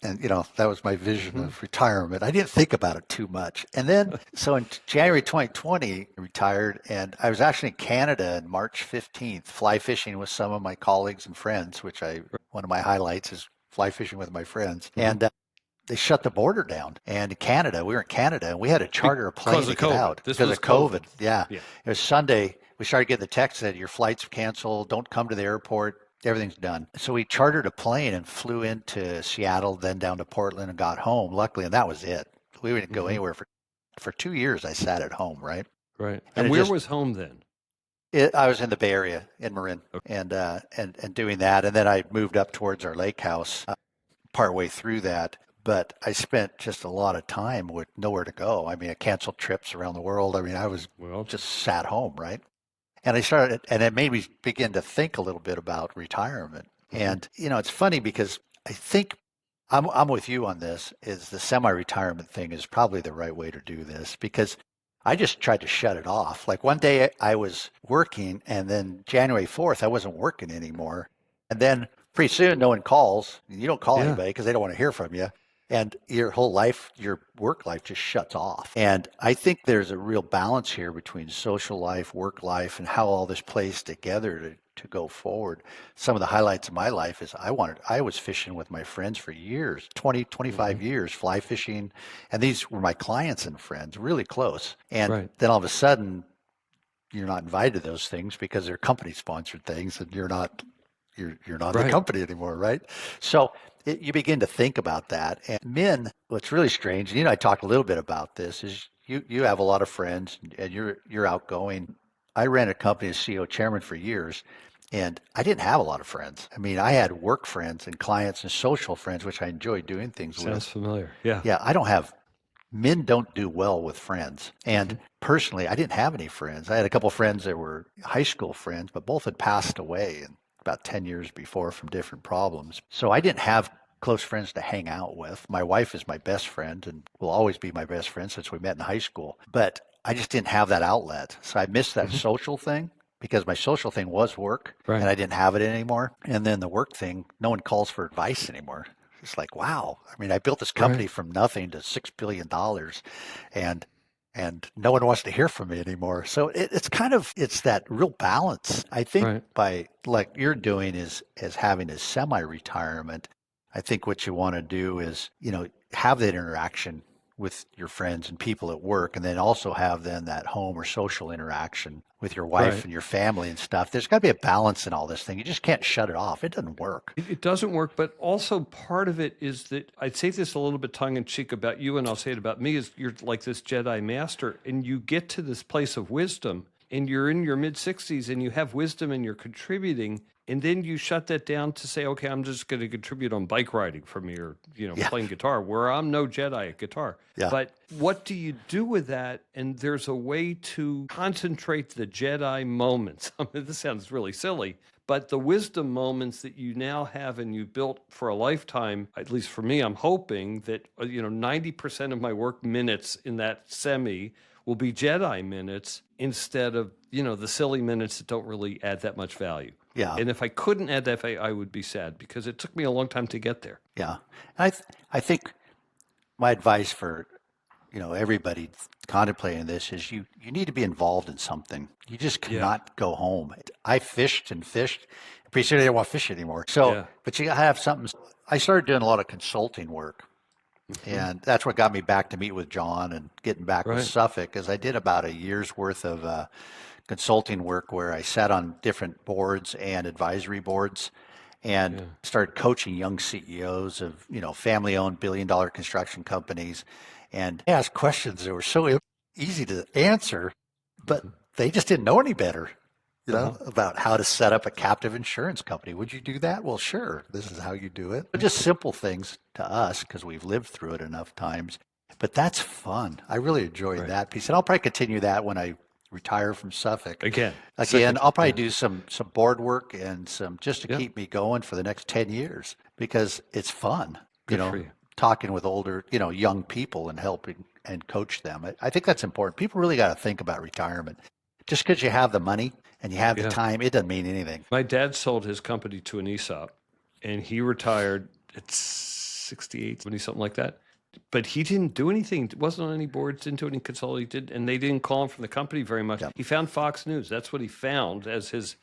And that was my vision of retirement. I didn't think about it too much. And then, so in January 2020, I retired, and I was actually in Canada on March 15th, fly fishing with some of my colleagues and friends, one of my highlights is fly fishing with my friends. And they shut the border down. And in Canada, we were in Canada, and we had to charter a plane to get out because of COVID. Yeah. It was Sunday. We started getting the text that your flight's canceled. Don't come to the airport. Everything's done. So we chartered a plane and flew into Seattle, then down to Portland and got home. Luckily, and that was it. We didn't go anywhere for 2 years. I sat at home, right? Right. And where was home then? I was in the Bay Area in Marin, and doing that, and then I moved up towards our lake house partway through that. But I spent just a lot of time with nowhere to go. I mean, I canceled trips around the world. I mean, I was just sat home, right? And it made me begin to think a little bit about retirement. And, it's funny because I think I'm with you on this, is the semi-retirement thing is probably the right way to do this, because I just tried to shut it off. Like one day I was working, and then January 4th, I wasn't working anymore. And then pretty soon no one calls. You don't call anybody because they don't want to hear from you. And your whole life, your work life just shuts off. And I think there's a real balance here between social life, work life, and how all this plays together to go forward. Some of the highlights of my life is I was fishing with my friends for years, 20, 25 years, fly fishing. And these were my clients and friends, really close. And then all of a sudden, you're not invited to those things because they're company sponsored things, and you're not the company anymore, right? So you begin to think about that. And men, what's really strange, and I talked a little bit about this, is you have a lot of friends and you're outgoing. I ran a company as CEO chairman for years, and I didn't have a lot of friends. I mean, I had work friends and clients and social friends, which I enjoy doing things with. Sounds familiar. Yeah. Yeah, men don't do well with friends. And personally, I didn't have any friends. I had a couple of friends that were high school friends, but both had passed away and about 10 years before from different problems. So I didn't have close friends to hang out with. My wife is my best friend and will always be my best friend since we met in high school. But I just didn't have that outlet. So I missed that social thing, because my social thing was work, and I didn't have it anymore. And then the work thing, no one calls for advice anymore. It's like, wow. I mean, I built this company from nothing to $6 billion, and no one wants to hear from me anymore. So it's that real balance. I think by like you're doing is having a semi-retirement. I think what you want to do is, have that interaction with your friends and people at work, and then also have then that home or social interaction with your wife and your family and stuff. There's got to be a balance in all this thing. You just can't shut it off. It doesn't work. It doesn't work, but also part of it is that I'd say this a little bit tongue in cheek about you, and I'll say it about me, is you're like this Jedi master, and you get to this place of wisdom, and you're in your mid 60s and you have wisdom and you're contributing. And then you shut that down to say, okay, I'm just going to contribute on bike riding from here, playing guitar, where I'm no Jedi at guitar. Yeah. But what do you do with that? And there's a way to concentrate the Jedi moments. I mean, this sounds really silly, but the wisdom moments that you now have and you built for a lifetime, at least for me, I'm hoping that, 90% of my work minutes in that semi will be Jedi minutes instead of, the silly minutes that don't really add that much value. Yeah. And if I couldn't add that value, I would be sad, because it took me a long time to get there. Yeah. I think my advice for, everybody contemplating this is you need to be involved in something. You just cannot go home. I fished and fished. Pretty soon I didn't want to fish anymore. So, but you got to have something. I started doing a lot of consulting work. And that's what got me back to meet with John and getting back with Suffolk, because I did about a year's worth of consulting work where I sat on different boards and advisory boards, and started coaching young CEOs of, family-owned billion-dollar construction companies, and asked questions that were so easy to answer, but they just didn't know any better, Uh-huh. about how to set up a captive insurance company. Would you do that? Well, sure. This is how you do it. Just simple things to us because we've lived through it enough times. But that's fun. I really enjoyed Right. that piece. And I'll probably continue that when I retire from Suffolk. Again, Again, second, I'll probably yeah. do some board work and some just to Yeah. keep me going for the next 10 years because it's fun, Good for you. talking with older, young people and helping and coach them. I think that's important. People really got to think about retirement. Just because you have the money and you have the Yeah. time, it doesn't mean anything. My dad sold his company to an ESOP and he retired at 68, 70, something like that. But he didn't do anything. Wasn't on any boards, didn't do any consulting, and they didn't call him from the company very much. Yep. He found Fox News. That's what he found as his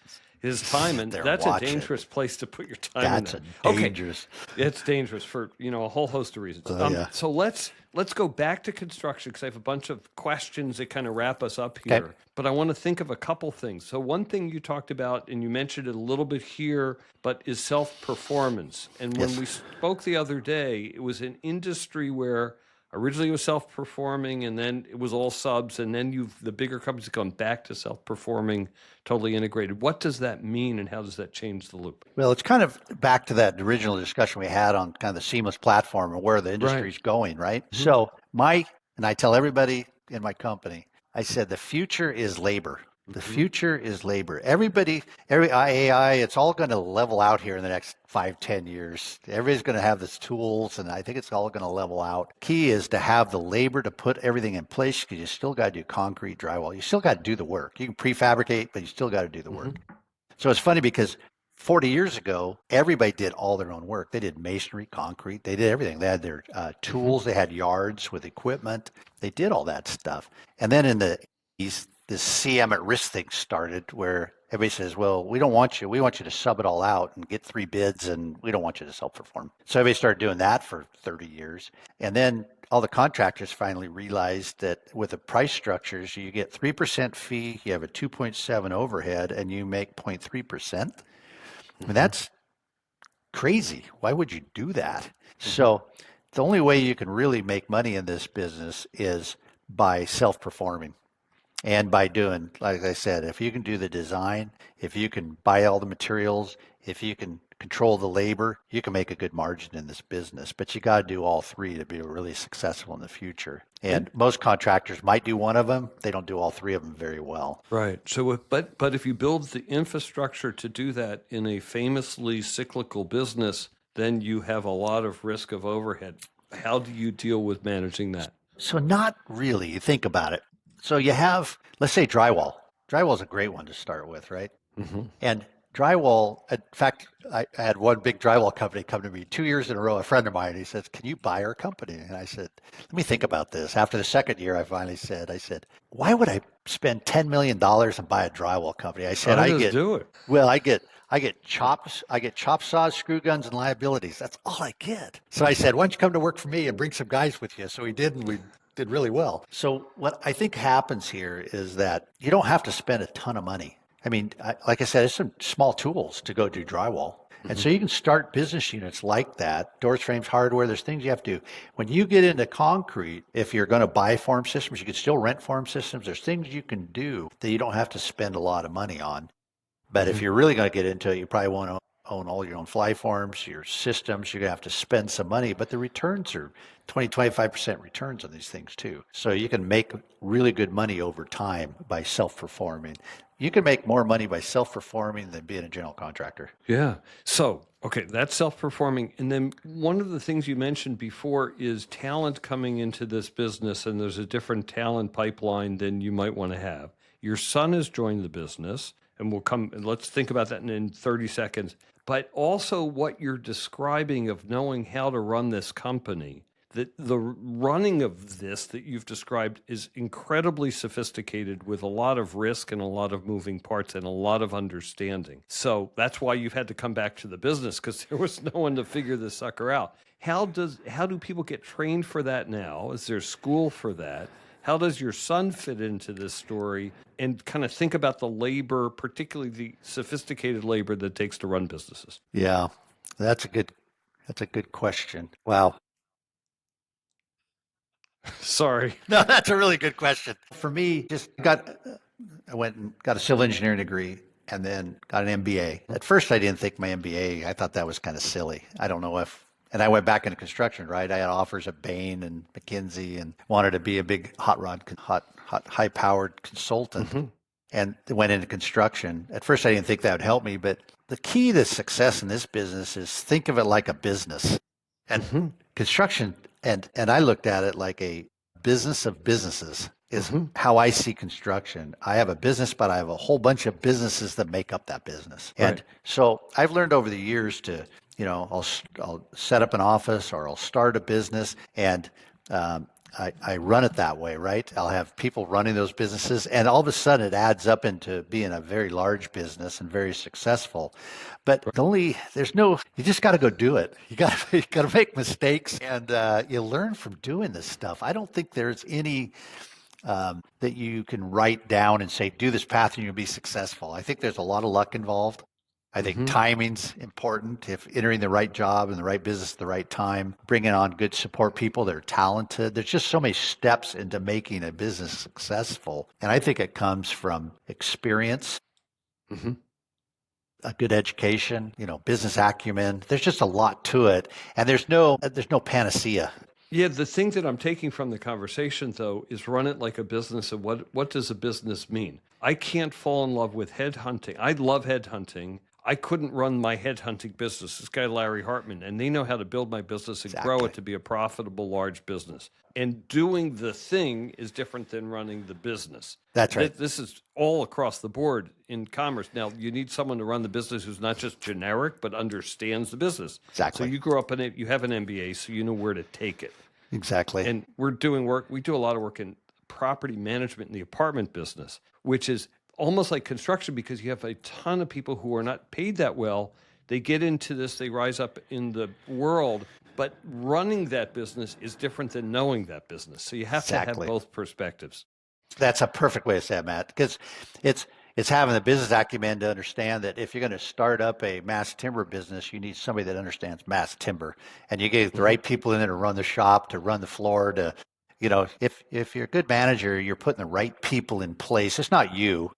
time, and There, that's a watch it. dangerous place to put your time That's in a there. Okay, dangerous. it's dangerous for a whole host of reasons. Yeah. So let's go back to construction because I have a bunch of questions that kind of wrap us up Okay. here. But I want to think of a couple things. So one thing you talked about, and you mentioned it a little bit here, but is self-performance. And when Yes. we spoke the other day, it was an industry where originally it was self-performing, and then it was all subs, and then the bigger companies have gone back to self-performing, totally integrated. What does that mean, and how does that change the loop? Well, it's kind of back to that original discussion we had on kind of the seamless platform and where the industry's going, right? Mhm. So and I tell everybody in my company, I said the future is labor. The future is labor. Every AI, it's all going to level out here in the next 5, 10 years. Everybody's going to have these tools, and I think it's all going to level out. Key is to have the labor to put everything in place because you still got to do concrete, drywall. You still got to do the work. You can prefabricate, but you still got to do the work. So it's funny because 40 years ago, everybody did all their own work. They did masonry, concrete, they did everything. They had their tools, they had yards with equipment, they did all that stuff. And then in the 80s, this CM at risk thing started where everybody says, well, we don't want you. We want you to sub it all out and get 3 bids, and we don't want you to self perform. So everybody started doing that for 30 years. And then all the contractors finally realized that with the price structures, you get 3% fee, you have a 2.7 overhead, and you make 0.3%. I mean, that's crazy. Why would you do that? So the only way you can really make money in this business is by self-performing and by doing, like I said, if you can do the design, if you can buy all the materials, if you can control the labor, you can make a good margin in this business. But you got to do all three to be really successful in the future. And most contractors might do one of them. They don't do all three of them very well. Right. So, but if you build the infrastructure to do that in a famously cyclical business, then you have a lot of risk of overhead. How do you deal with managing that? So not really. You think about it. So you have, let's say drywall. Drywall is a great one to start with, right? Mm-hmm. And drywall, in fact, I had one big drywall company come to me 2 years in a row, a friend of mine, he says, can you buy our company? And I said, let me think about this. After the second year, I finally said, why would I spend $10 million and buy a drywall company? I said, Do it. well, I get chop saws, screw guns, and liabilities. That's all I get. So I said, why don't you come to work for me and bring some guys with you? So he did, and we did really well. So what I think happens here is that you don't have to spend a ton of money. I mean, like I said, there's some small tools to go do drywall. And so you can start business units like that, doors, frames, hardware. There's things you have to do. When you get into concrete, if you're going to buy form systems, you can still rent form systems. There's things you can do that you don't have to spend a lot of money on. But if you're really going to get into it, you probably want to own all your own fly forms, your systems. You're going to have to spend some money, but the returns are 25% returns on these things too. So you can make really good money over time by self-performing. You can make more money by self-performing than being a general contractor. Yeah. So, okay, that's self-performing. And then one of the things you mentioned before is talent coming into this business, and there's a different talent pipeline than you might want to have. Your son has joined the business, and we'll come and let's think about that in 30 seconds. But also what you're describing of knowing how to run this company. The running of this that you've described is incredibly sophisticated with a lot of risk and a lot of moving parts and a lot of understanding. So that's why you've had to come back to the business because there was no one to figure this sucker out. How do people get trained for that now? Is there school for that? How does your son fit into this story and kind of think about the labor, particularly the sophisticated labor that it takes to run businesses? Yeah, that's a good question. Wow. Sorry. No, that's a really good question. For me, just got I went and got a civil engineering degree and then got an MBA. At first, I didn't think my MBA, I thought that was kind of silly. I don't know if, and I went back into construction, right? I had offers at Bain and McKinsey and wanted to be a big high powered consultant and went into construction. At first, I didn't think that would help me, but the key to success in this business is think of it like a business. And construction, and I looked at it like a business of businesses is how I see construction. I have a business, but I have a whole bunch of businesses that make up that business. And so I've learned over the years to, I'll set up an office or I'll start a business and I run it that way, right? I'll have people running those businesses, and all of a sudden it adds up into being a very large business and very successful. But you just got to go do it. You got to make mistakes, and you learn from doing this stuff. I don't think there's any that you can write down and say, do this path and you'll be successful. I think there's a lot of luck involved. I think timing's important. If entering the right job and the right business at the right time, bringing on good support people that are talented. There's just so many steps into making a business successful. And I think it comes from experience, a good education, business acumen. There's just a lot to it. And there's no panacea. Yeah, the thing that I'm taking from the conversation, though, is run it like a business. And what does a business mean? I can't fall in love with headhunting. I love headhunting. I couldn't run my headhunting business. This guy, Larry Hartman, and they know how to build my business and grow it to be a profitable, large business. And doing the thing is different than running the business. That's right. This is all across the board in commerce. Now, you need someone to run the business who's not just generic, but understands the business. Exactly. So you grew up in it, you have an MBA, so you know where to take it. Exactly. And we do a lot of work in property management in the apartment business, which is almost like construction because you have a ton of people who are not paid that well. They get into this, they rise up in the world, but running that business is different than knowing that business. So you have to have both perspectives. That's a perfect way to say it, Matt, because it's having the business acumen to understand that if you're going to start up a mass timber business, you need somebody that understands mass timber, and you get the right people in there to run the shop, to run the floor, to, if you're a good manager, you're putting the right people in place. It's not you.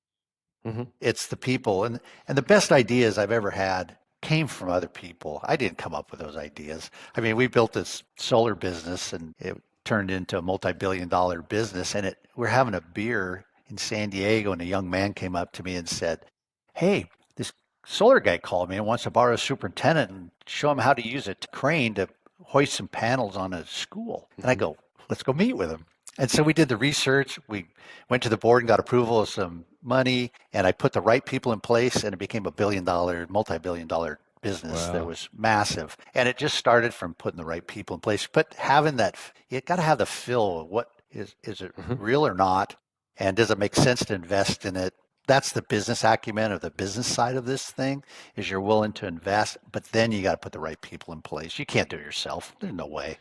It's the people. And the best ideas I've ever had came from other people. I didn't come up with those ideas. I mean, we built this solar business and it turned into a multi-billion-dollar business. And we're having a beer in San Diego, and a young man came up to me and said, "Hey, this solar guy called me and wants to borrow a superintendent and show him how to use a crane to hoist some panels on a school." And I go, "Let's go meet with him." And so we did the research. We went to the board and got approval of some money, and I put the right people in place, and it became a multi-billion-dollar business that was massive. And it just started from putting the right people in place. But having that, you got to have the feel of what is it real or not? And does it make sense to invest in it? That's the business acumen of the business side of this thing, is you're willing to invest, but then you got to put the right people in place. You can't do it yourself. There's no way.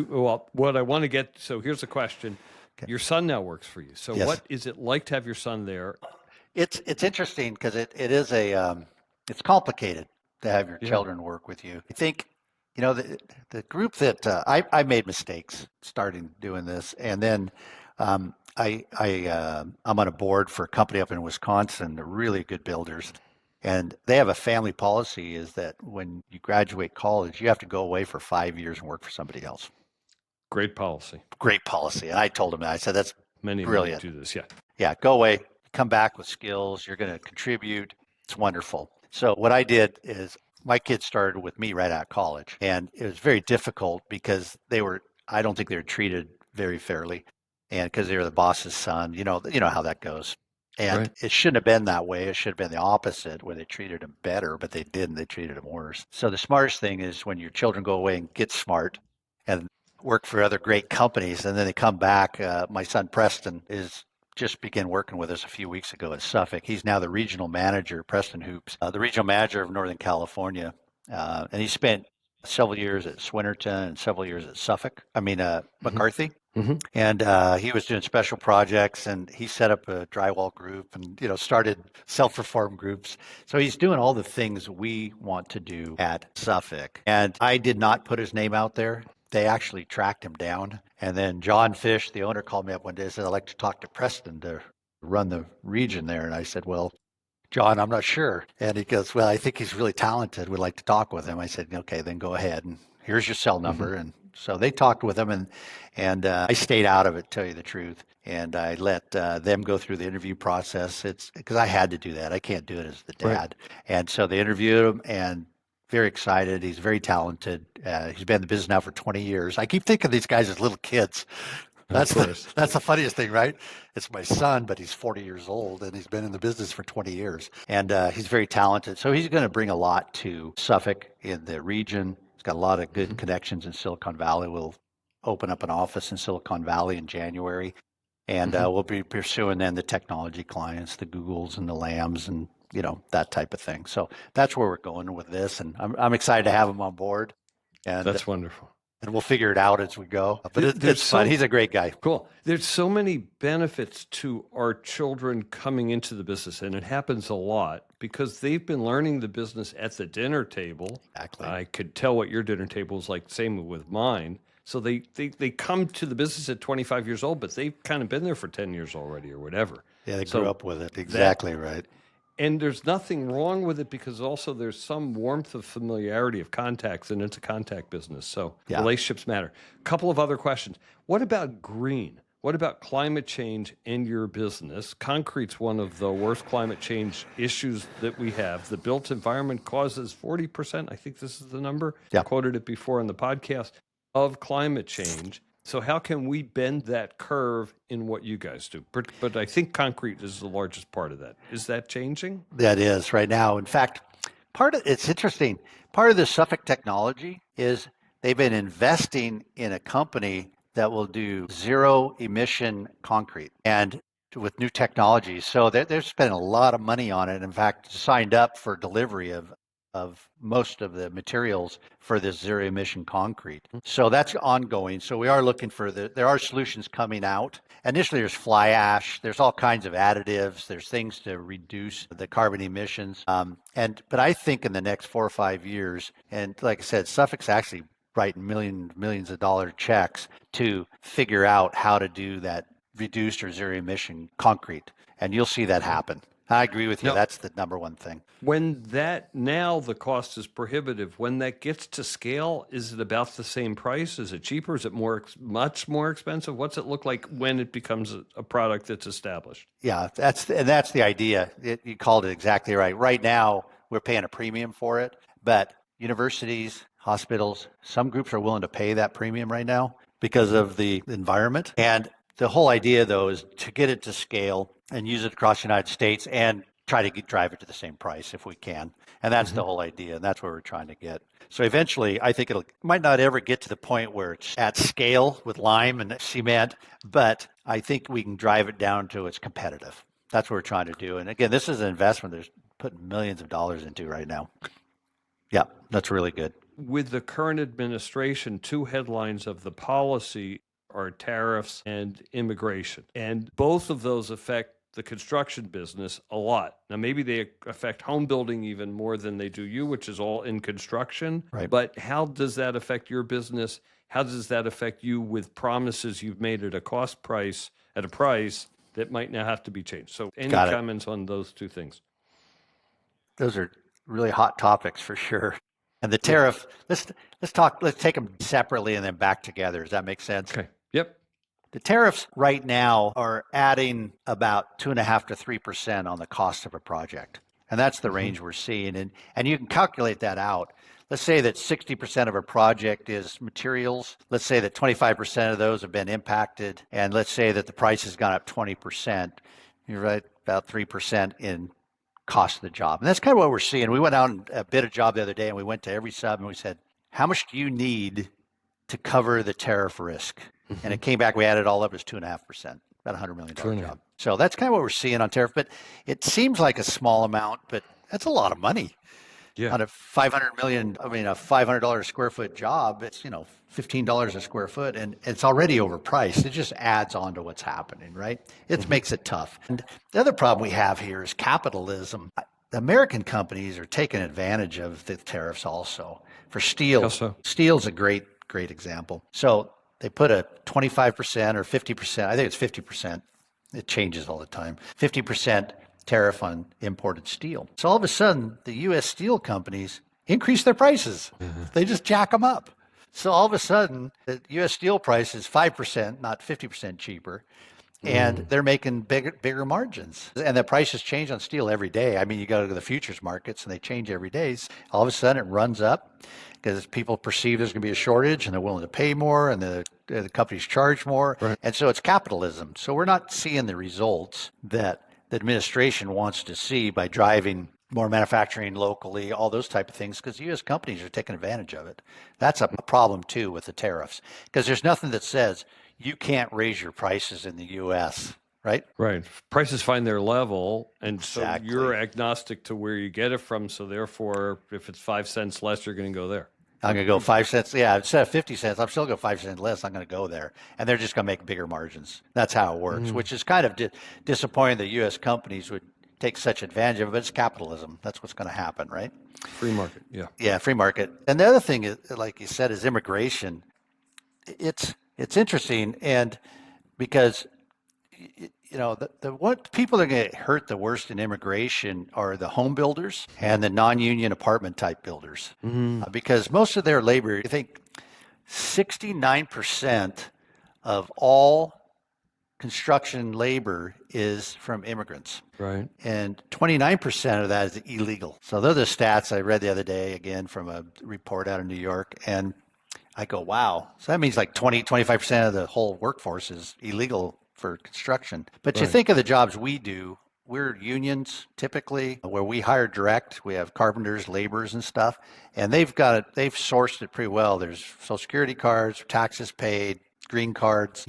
Well, what I want to get, so here's a question. Okay. Your son now works for you. So what is it like to have your son there? It's interesting because it's complicated to have your children work with you. I think, the group that I made mistakes starting doing this, and then I'm on a board for a company up in Wisconsin. They're really good builders, and they have a family policy is that when you graduate college, you have to go away for 5 years and work for somebody else. Great policy. Great policy. And I told him that. I said, that's brilliant. Do this, Yeah, go away, come back with skills. You're going to contribute. It's wonderful. So what I did is my kids started with me right out of college, and it was very difficult because I don't think they were treated very fairly. And because they were the boss's son, you know how that goes. And it shouldn't have been that way. It should have been the opposite, where they treated him better, but they didn't. They treated him worse. So the smartest thing is when your children go away and get smart and work for other great companies, and then they come back. My son Preston just began working with us a few weeks ago at Suffolk. He's now the regional manager, Preston Hoops, the regional manager of Northern California. And he spent several years at Swinnerton and several years at McCarthy. And he was doing special projects, and he set up a drywall group and, started self-reform groups. So he's doing all the things we want to do at Suffolk. And I did not put his name out there. They actually tracked him down. And then John Fish, the owner, called me up one day and said, "I'd like to talk to Preston to run the region there. And I said, well, John, I'm not sure. And he goes, well, I think he's really talented. We'd like to talk with him. I said, okay, then go ahead. And here's your cell Hmm. number. And so they talked with him, and I stayed out of it, tell you the truth. And I let them go through the interview process. It's because I had to do that. I can't do it as the Right. dad. And so they interviewed him, and very excited. He's very talented. He's been in the business now for 20 years. I keep thinking of these guys as little kids. Of That's the course. that's the funniest thing, right? It's my son, but he's 40 years old and he's been in the business for 20 years, and he's very talented. So he's going to bring a lot to Suffolk in the region. He's got a lot of good Hmm. connections in Silicon Valley. We'll open up an office in Silicon Valley in January, and Hmm. we'll be pursuing then the technology clients, the Googles and the Lambs, and that type of thing. So that's where we're going with this, and I'm excited to have him on board, and That's wonderful. and we'll figure it out as we go. But There's it's fun. so He's a great guy. cool. There's so many benefits to our children coming into the business, and it happens a lot because they've been learning the business at the dinner table. Exactly. I could tell what your dinner table is like, same with mine. So they come to the business at 25 years old, but they've kind of been there for 10 years already or whatever. Yeah, they grew So up with it. that Exactly right. and there's nothing wrong with it because also there's some warmth of familiarity of contacts, and it's a contact business. So Yeah. relationships matter. A couple of other questions. What about green? What about climate change in your business? Concrete's one of the worst climate change issues that we have. The built environment causes 40%, I think this is the number, Yeah. quoted it before in the podcast, of climate change. So how can we bend that curve in what you guys do? But I think concrete is the largest part of that. Is that changing? That is right now. In fact, it's interesting. Part of the Suffolk technology is they've been investing in a company that will do zero emission concrete and with new technologies. So they're spending a lot of money on it. In fact, signed up for delivery of most of the materials for this zero emission concrete. So that's ongoing. So we are looking for there are solutions coming out. Initially, there's fly ash. There's all kinds of additives. There's things to reduce the carbon emissions. But I think in the next 4 or 5 years, and like I said, Suffolk's actually writing millions of dollar checks to figure out how to do that reduced or zero emission concrete. And you'll see that happen. I agree with you. No. That's the number one thing. When that now the cost is prohibitive, when that gets to scale, is it about the same price? Is it cheaper? Is it much more expensive? What's it look like when it becomes a product that's established? Yeah, that's the idea. You called it exactly right. Right now, we're paying a premium for it, but universities, hospitals, some groups are willing to pay that premium right now because of the environment. And the whole idea, though, is to get it to scale and use it across the United States and try to drive it to the same price if we can. And that's the whole idea, and that's where we're trying to get. So eventually, I think it might not ever get to the point where it's at scale with lime and cement, but I think we can drive it down to it's competitive. That's what we're trying to do. And again, this is an investment there's putting millions of dollars into right now. Yeah, that's really good. With the current administration, two headlines of the policy are tariffs and immigration. And both of those affect the construction business a lot. Now, maybe they affect home building even more than they do you, which is all in construction. Right. But how does that affect your business? How does that affect you with promises you've made at a cost price, at a price that might now have to be changed? So, any Got it. comments on those two things? Those are really hot topics for sure. And the Yeah. tariff, let's take them separately and then back together. Does that make sense? Okay. Yep. The tariffs right now are adding about 2.5 to 3% on the cost of a project. And that's the range we're seeing. And you can calculate that out. Let's say that 60% of a project is materials. Let's say that 25% of those have been impacted. And let's say that the price has gone up 20%. You're right, about 3% in cost of the job. And that's kind of what we're seeing. We went out and bid a job the other day, and we went to every sub and we said, how much do you need to cover the tariff risk? And it came back, we added all up as 2.5%, about $100 million job. So that's kind of what we're seeing on tariff. But it seems like a small amount, but that's a lot of money. Yeah. On a a $500 a square foot job, it's, $15 a square foot, and it's already overpriced. It just adds on to what's happening, right? It makes it tough. And the other problem we have here is capitalism. The American companies are taking advantage of the tariffs also. For steel, How so? steel's a great example. So they put a 25% or 50%, I think it's 50% It changes all the time. 50% tariff on imported steel. So all of a sudden, the U.S. steel companies increase their prices. They just jack them up. So all of a sudden, the U.S. steel price is 5%, not 50% cheaper. And they're making bigger margins. And the prices change on steel every day. I mean, you go to the futures markets and they change every day. All of a sudden it runs up because people perceive there's going to be a shortage and they're willing to pay more and the companies charge more. Right. And so it's capitalism. So we're not seeing the results that the administration wants to see by driving more manufacturing locally, all those type of things, because U.S. companies are taking advantage of it. That's a problem too with the tariffs, because there's nothing that says you can't raise your prices in the U.S., right? Right. Prices find their level, and Exactly. so you're agnostic to where you get it from. So therefore, if it's 5 cents less, you're going to go there. I'm going to go 5 cents. Yeah, instead of 50 cents, I'm still going to go 5 cents less. I'm going to go there. And they're just going to make bigger margins. That's how it works, which is kind of disappointing that U.S. companies would take such advantage of it. But it's capitalism. That's what's going to happen, right? Free market. Yeah. Yeah, free market. And the other thing, is, like you said, is immigration. It's interesting, and because the what people that get hurt the worst in immigration are the home builders and the non-union apartment type builders, because most of their labor, I think 69% of all construction labor is from immigrants. Right. And 29% of that is illegal. So those are the stats I read the other day, again, from a report out of New York. And I go, wow. So that means like 25% of the whole workforce is illegal for construction. But you think of the jobs we do, we're unions typically, where we hire direct. We have carpenters, laborers and stuff. And they've sourced it pretty well. There's Social Security cards, taxes paid, green cards,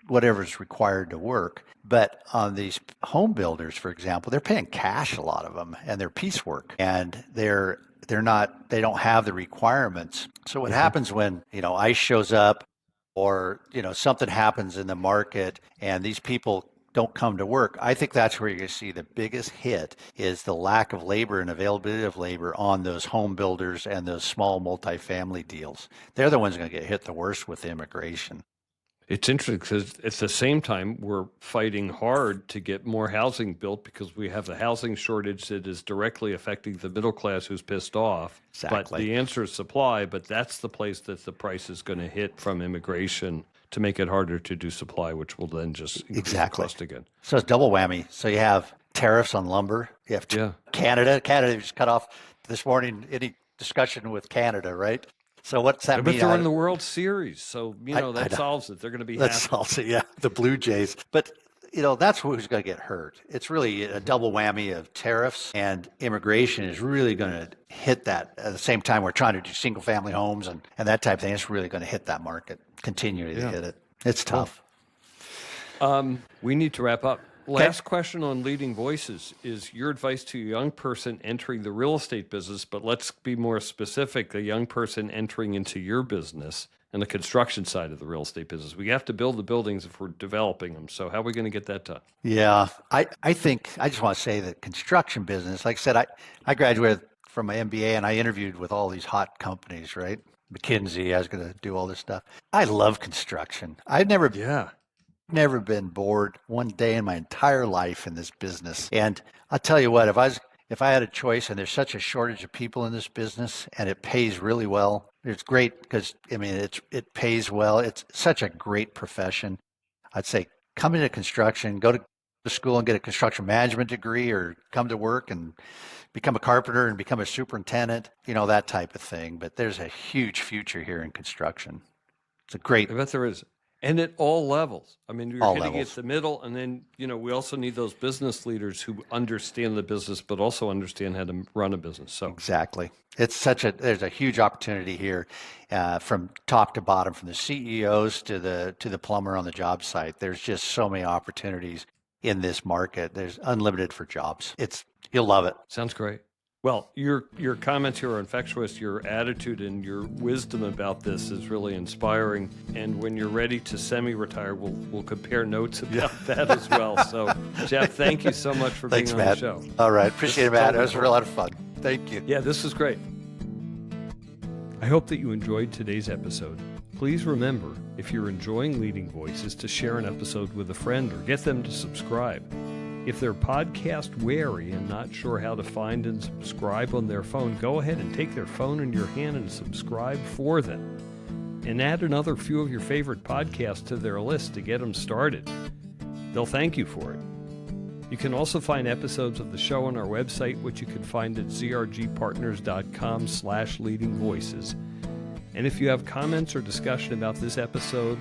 whatever's required to work. But on these home builders, for example, they're paying cash, a lot of them, and they're piecework. And they don't have the requirements. So what happens when, ICE shows up or, something happens in the market and these people don't come to work? I think that's where you're going to see the biggest hit is the lack of labor and availability of labor on those home builders and those small multifamily deals. They're the ones going to get hit the worst with immigration. It's interesting because at the same time, we're fighting hard to get more housing built because we have the housing shortage that is directly affecting the middle class who's pissed off. Exactly. But the answer is supply, but that's the place that the price is going to hit from immigration to make it harder to do supply, which will then just increase the cost again. So it's double whammy. So you have tariffs on lumber. You have Canada. Canada just cut off this morning any discussion with Canada, right? So what's that mean? But they're in the World Series, so that solves it. They're going to be happy. That solves it, yeah. The Blue Jays, but that's who's going to get hurt. It's really a double whammy of tariffs and immigration is really going to hit that. At the same time, we're trying to do single family homes and that type of thing. It's really going to hit that market. Continue to hit it. It's tough. We need to wrap up. Last question on Leading Voices is your advice to a young person entering the real estate business, but let's be more specific, a young person entering into your business and the construction side of the real estate business. We have to build the buildings if we're developing them. So how are we going to get that done? Yeah, I think I just want to say that construction business, like I said, I graduated from my MBA and I interviewed with all these hot companies, right? McKinsey, I was going to do all this stuff. I love construction. I've never been bored one day in my entire life in this business. And I'll tell you what, if I had a choice and there's such a shortage of people in this business and it pays really well, it's great because it pays well. It's such a great profession. I'd say come into construction, go to school and get a construction management degree or come to work and become a carpenter and become a superintendent, that type of thing. But there's a huge future here in construction. It's a great. I bet there is. And at all levels. I mean, you're all hitting levels. At the middle, and then, we also need those business leaders who understand the business, but also understand how to run a business. So exactly. There's a huge opportunity here from top to bottom, from the CEOs to the plumber on the job site. There's just so many opportunities in this market. There's unlimited for jobs. You'll love it. Sounds great. Well, your comments here are infectious. Your attitude and your wisdom about this is really inspiring. And when you're ready to semi-retire, we'll compare notes about that as well. So, Jeff, thank you so much for being on Matt. the show. All right. Appreciate it, Matt. It was a lot of fun. Thank you. Yeah, this was great. I hope that you enjoyed today's episode. Please remember, if you're enjoying Leading Voices, to share an episode with a friend or get them to subscribe. If they're podcast wary and not sure how to find and subscribe on their phone, go ahead and take their phone in your hand and subscribe for them. And add another few of your favorite podcasts to their list to get them started. They'll thank you for it. You can also find episodes of the show on our website, which you can find at zrgpartners.com/leadingvoices. And if you have comments or discussion about this episode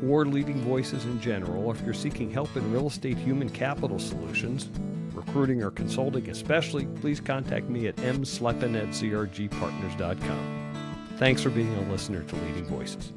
or Leading Voices in general, or if you're seeking help in real estate human capital solutions, recruiting or consulting especially, please contact me at mslepin@zrgpartners.com. Thanks for being a listener to Leading Voices.